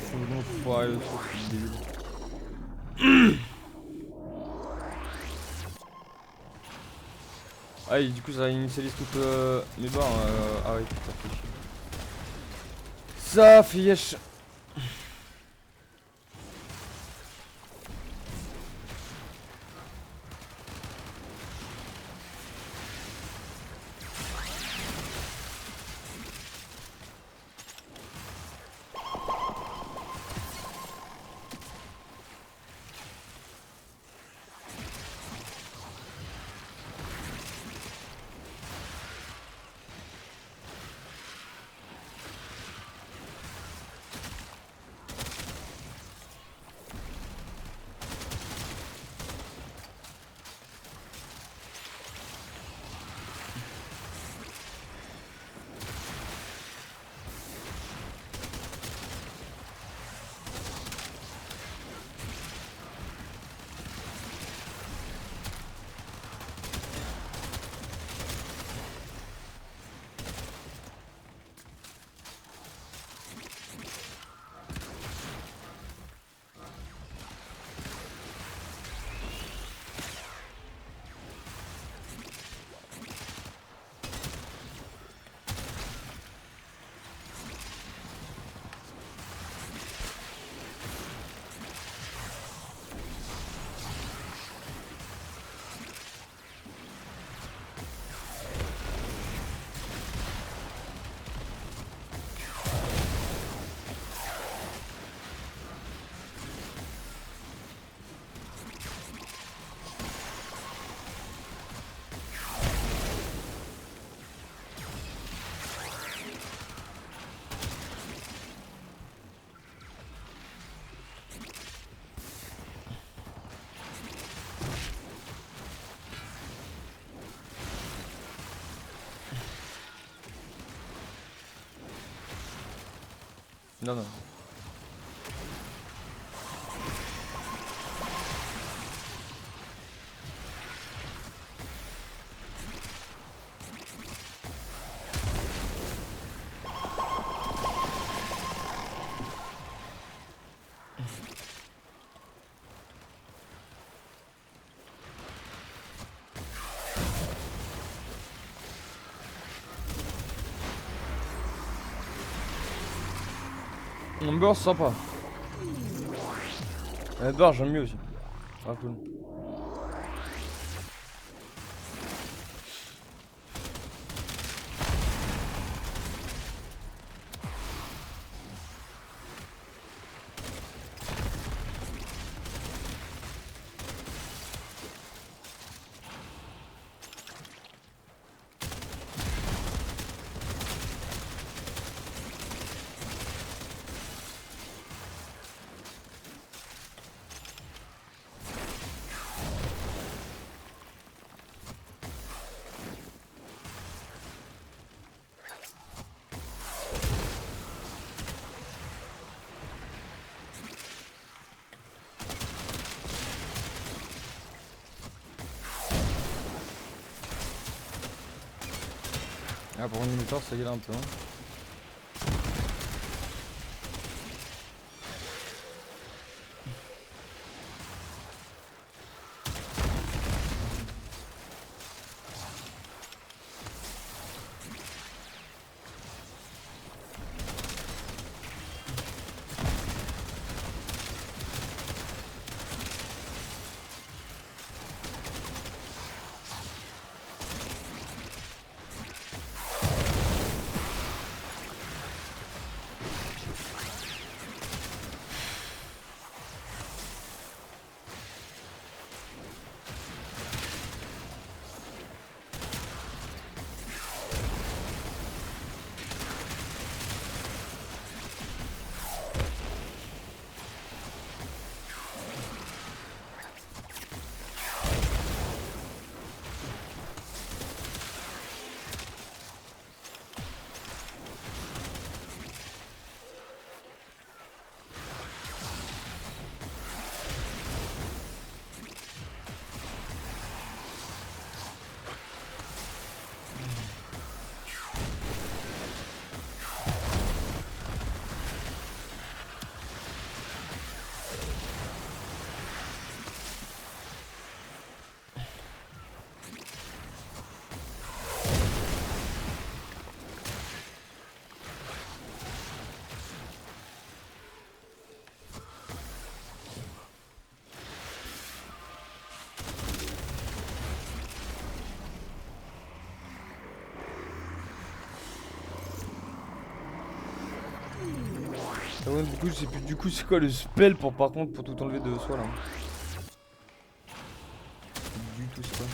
Faut que je foire le truc, c'est débile. Ah et du coup ça initialise toutes mes barres. Ah ouais, ça fait chier. Ça fait yesh. Non, non. Un beurre sympa. Un beurre j'aime mieux aussi. Ah cool. Ah pour une minuteur ça galère un peu hein. Ah ouais, du coup, je sais plus du coup c'est quoi le spell pour par contre pour tout enlever de soi là. Du tout ça.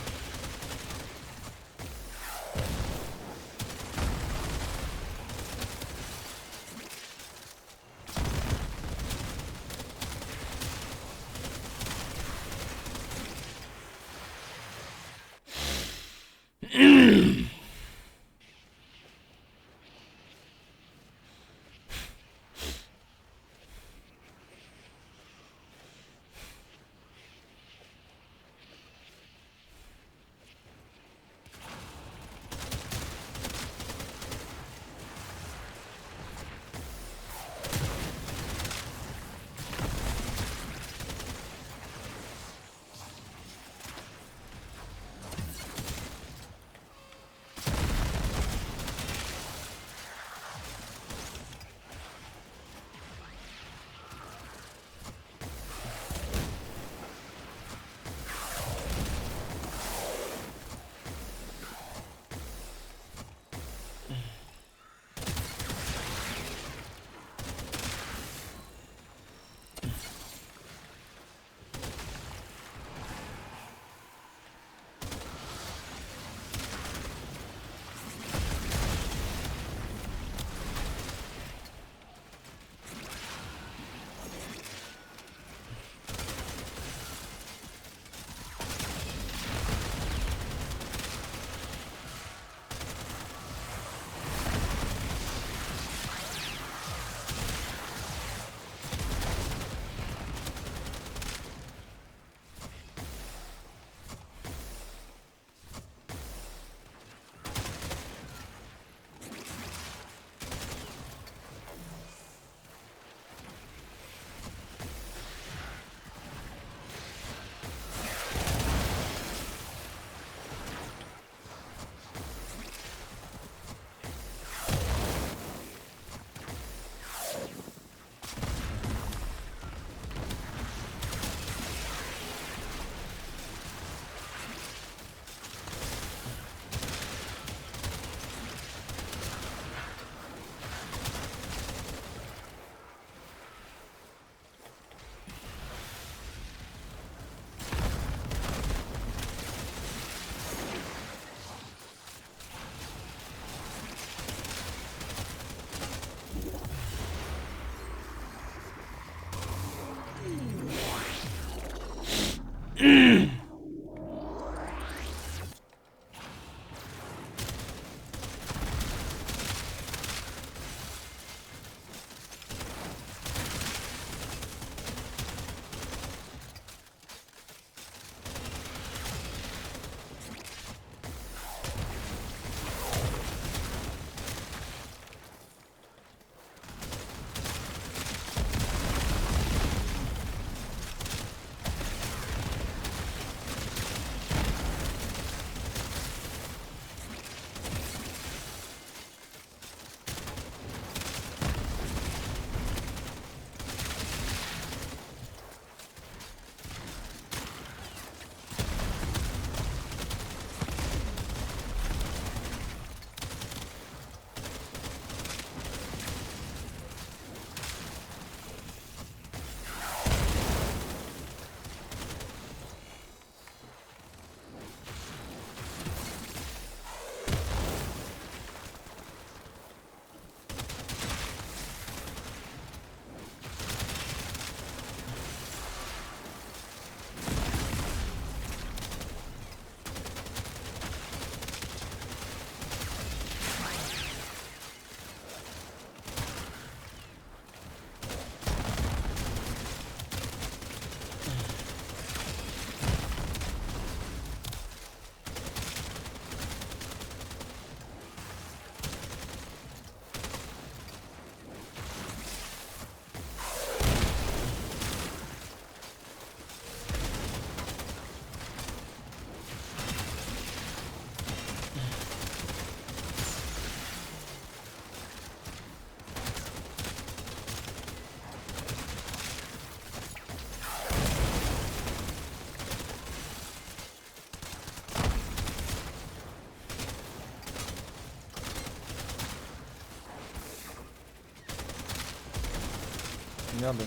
Merde.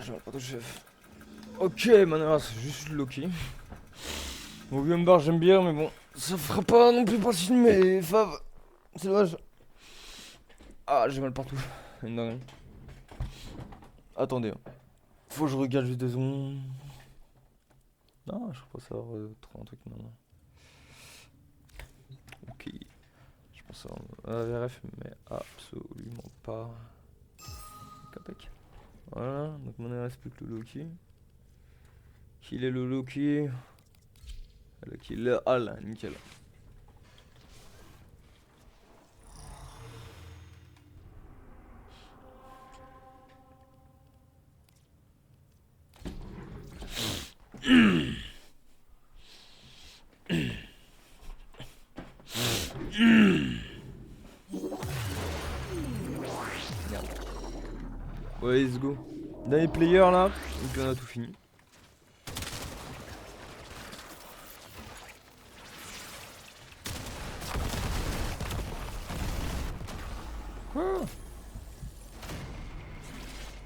J'ai pas de chef. Ok, maintenant c'est juste Loki. Mon Gumbar j'aime bien, mais bon, ça fera pas non plus partie de mes faves. C'est dommage. Ah, j'ai mal partout. Une dinguerie. Attendez. Faut que je regarde juste 2 secondes. Non, je crois savoir trop un truc maintenant. Ok. Je pense savoir VRF, mais absolument pas. Capec. Voilà, donc maintenant il reste plus que le Loki. Qu'il est le Loki. Le Killer. Ah là, nickel. Merde. Ouais, let's go. Dernier player là, et puis on a tout fini. Quoi?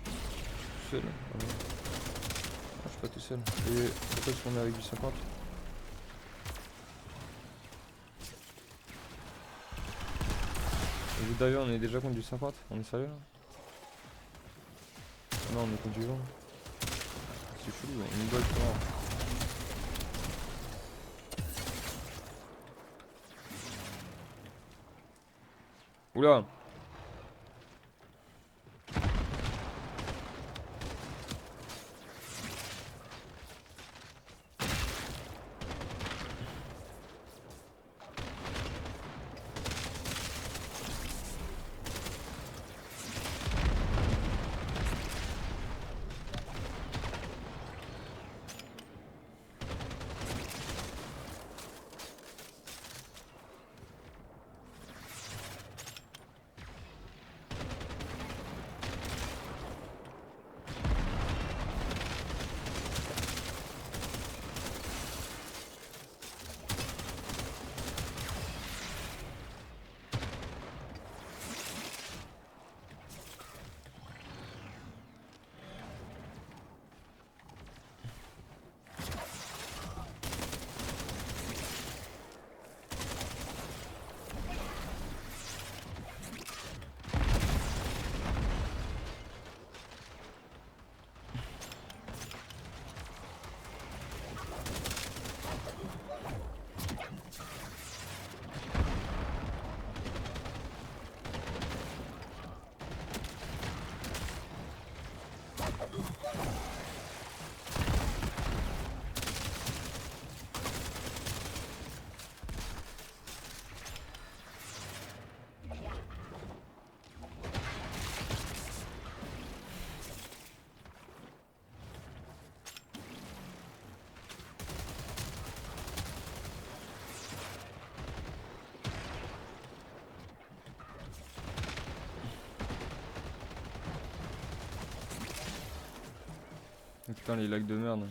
Tout seul. Ah non. Ah, je suis pas tout seul. Et pourquoi est-ce qu'on est avec du 50? Et vous d'ailleurs on est déjà contre du 50? On est sérieux là? Non, on est contre du 20. C'est chelou, on est balle mort. Oula! Oh, putain, les lags de merde.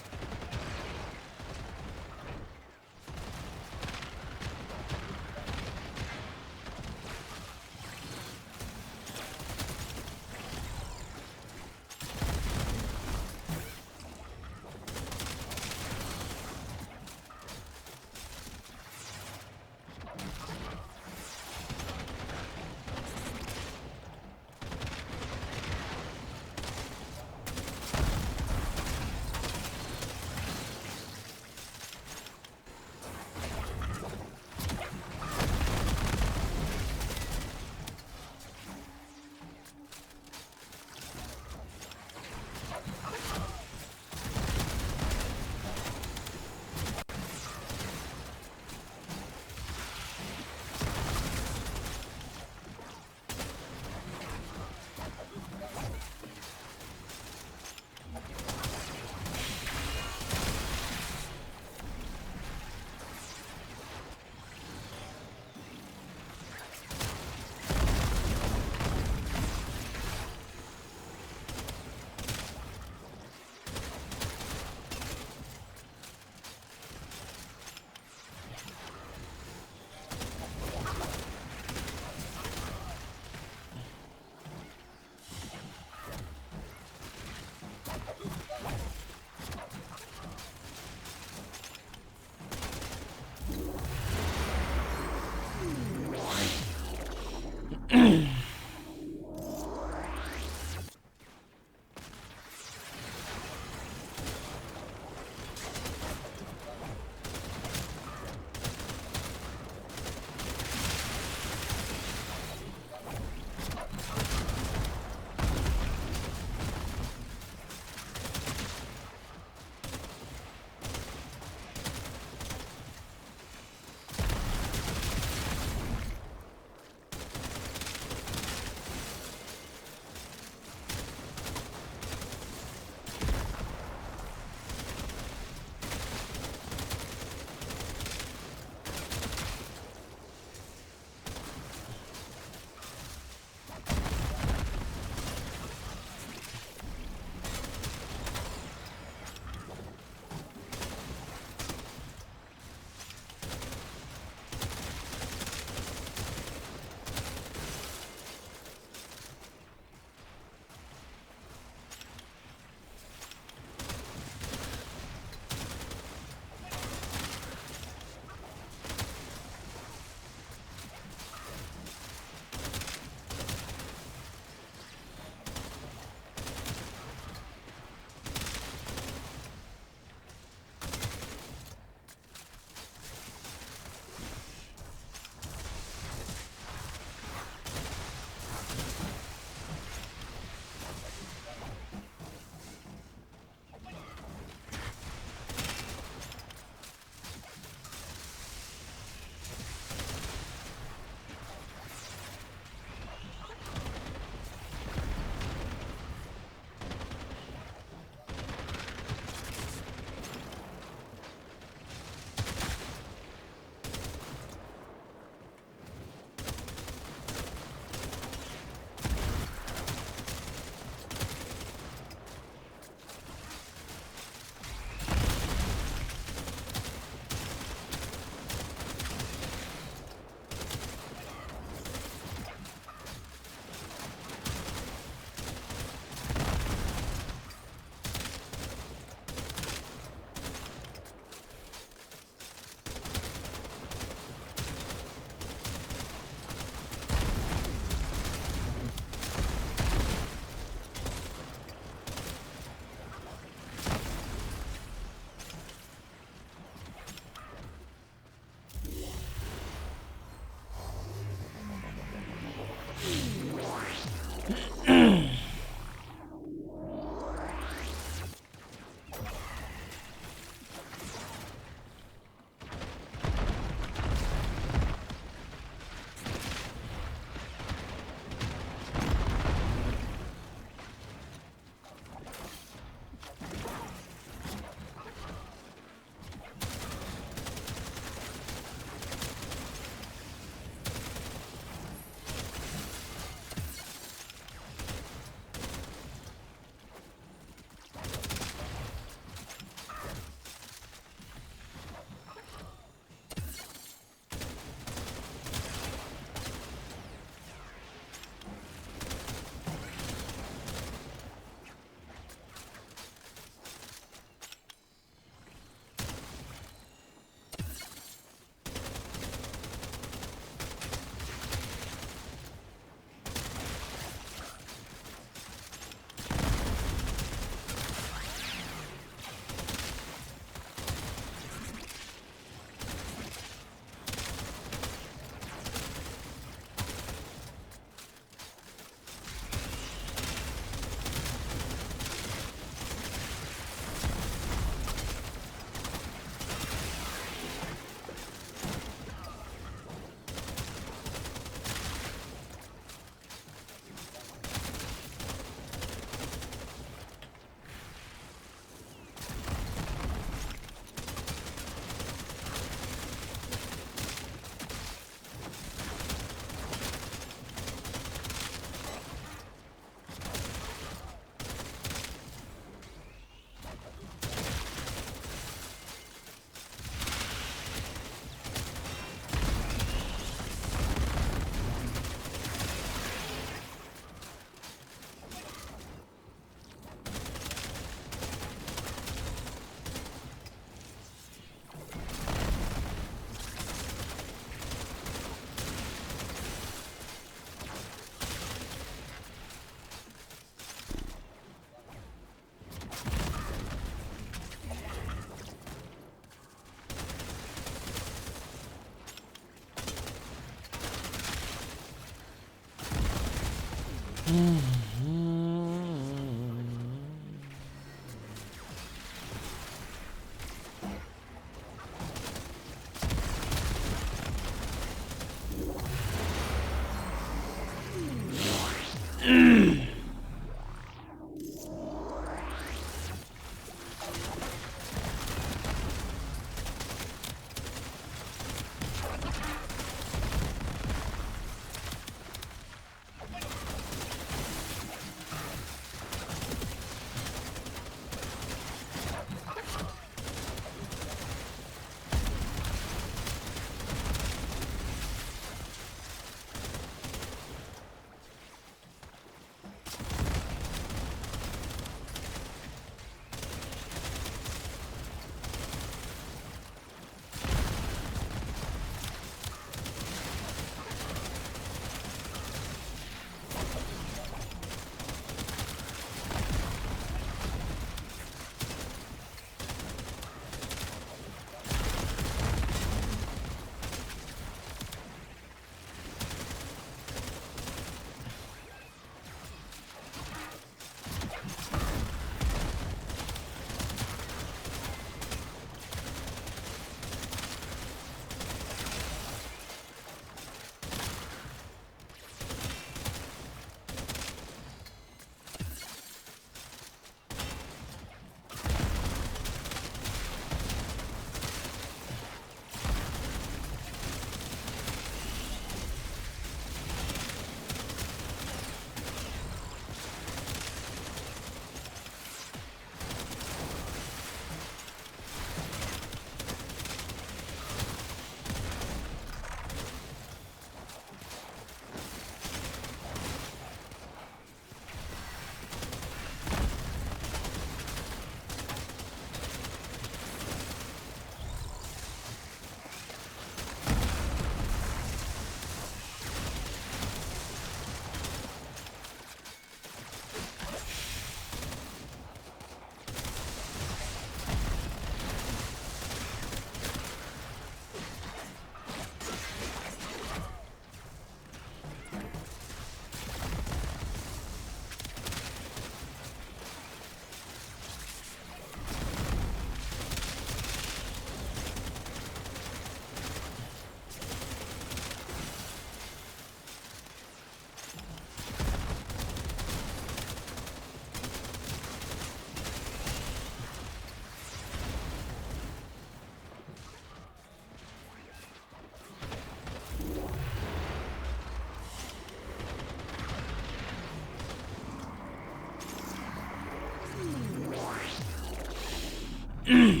Hmm.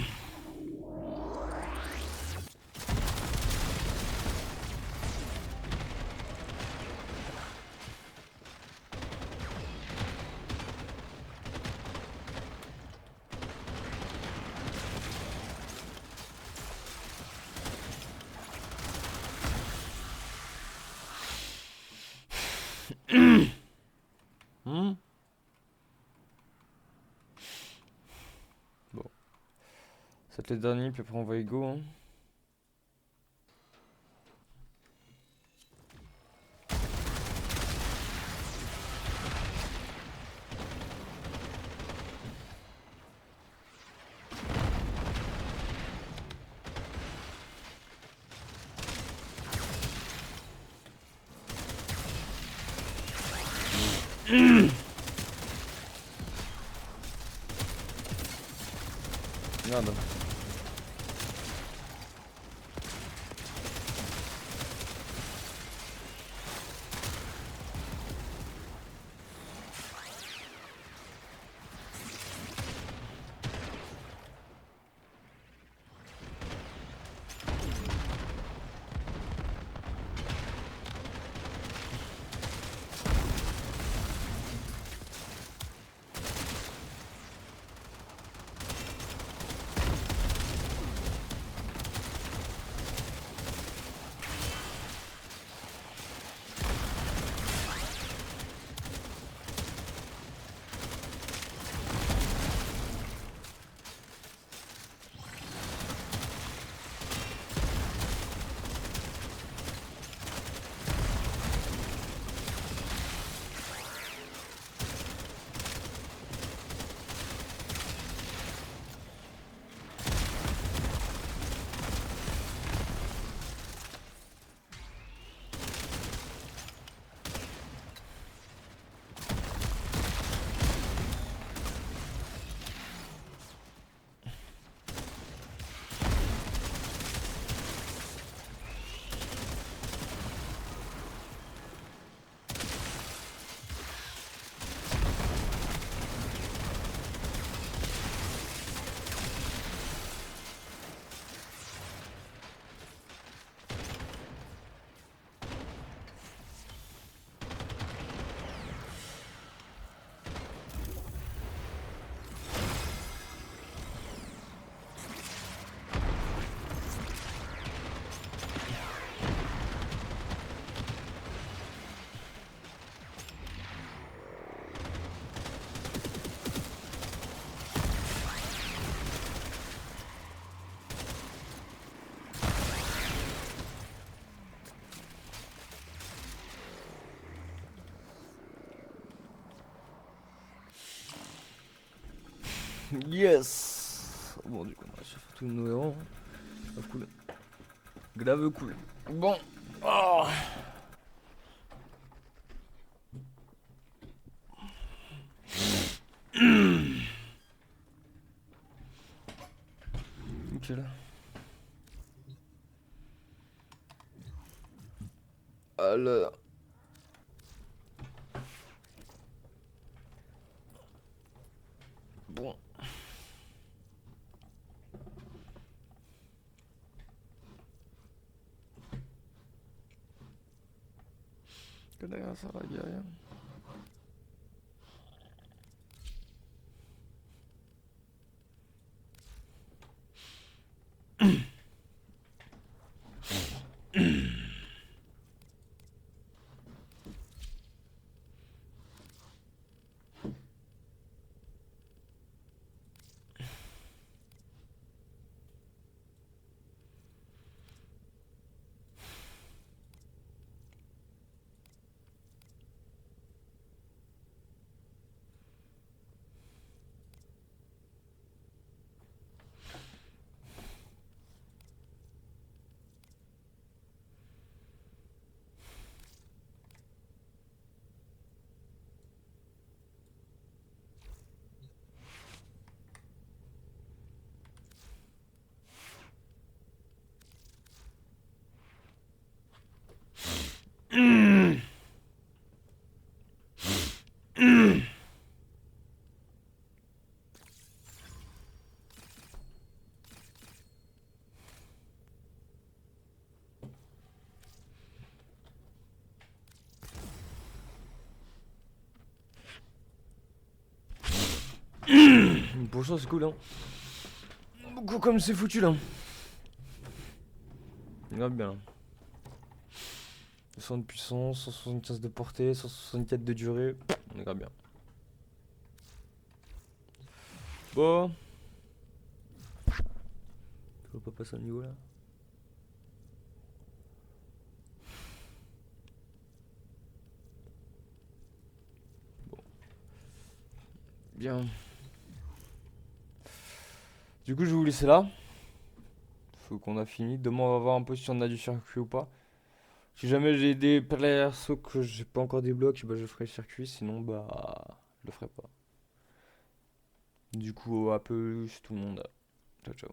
Bon. Ça va être les derniers, puis après on va ego. Hein. Merde. Yes. Bon, du coup, on va se faire tout nos héros. Grave cool. Grave cool. Bon. Oh. Nickel. Alors. Bon. Que derrière ça va, guerrier. Pour ça c'est cool hein. Beaucoup comme c'est foutu là. Grave bien. 200 de puissance, 175 de portée, 164 de durée. On est grave bien. Bon. Faut pas passer à ce niveau là. Bon. Bien. Du coup je vais vous laisser là. Faut qu'on a fini. Demain on va voir un peu si on a du circuit ou pas. Si jamais j'ai des persos que j'ai pas encore débloqué, bah je ferai le circuit, sinon bah je le ferai pas. Du coup à plus tout le monde. Ciao ciao.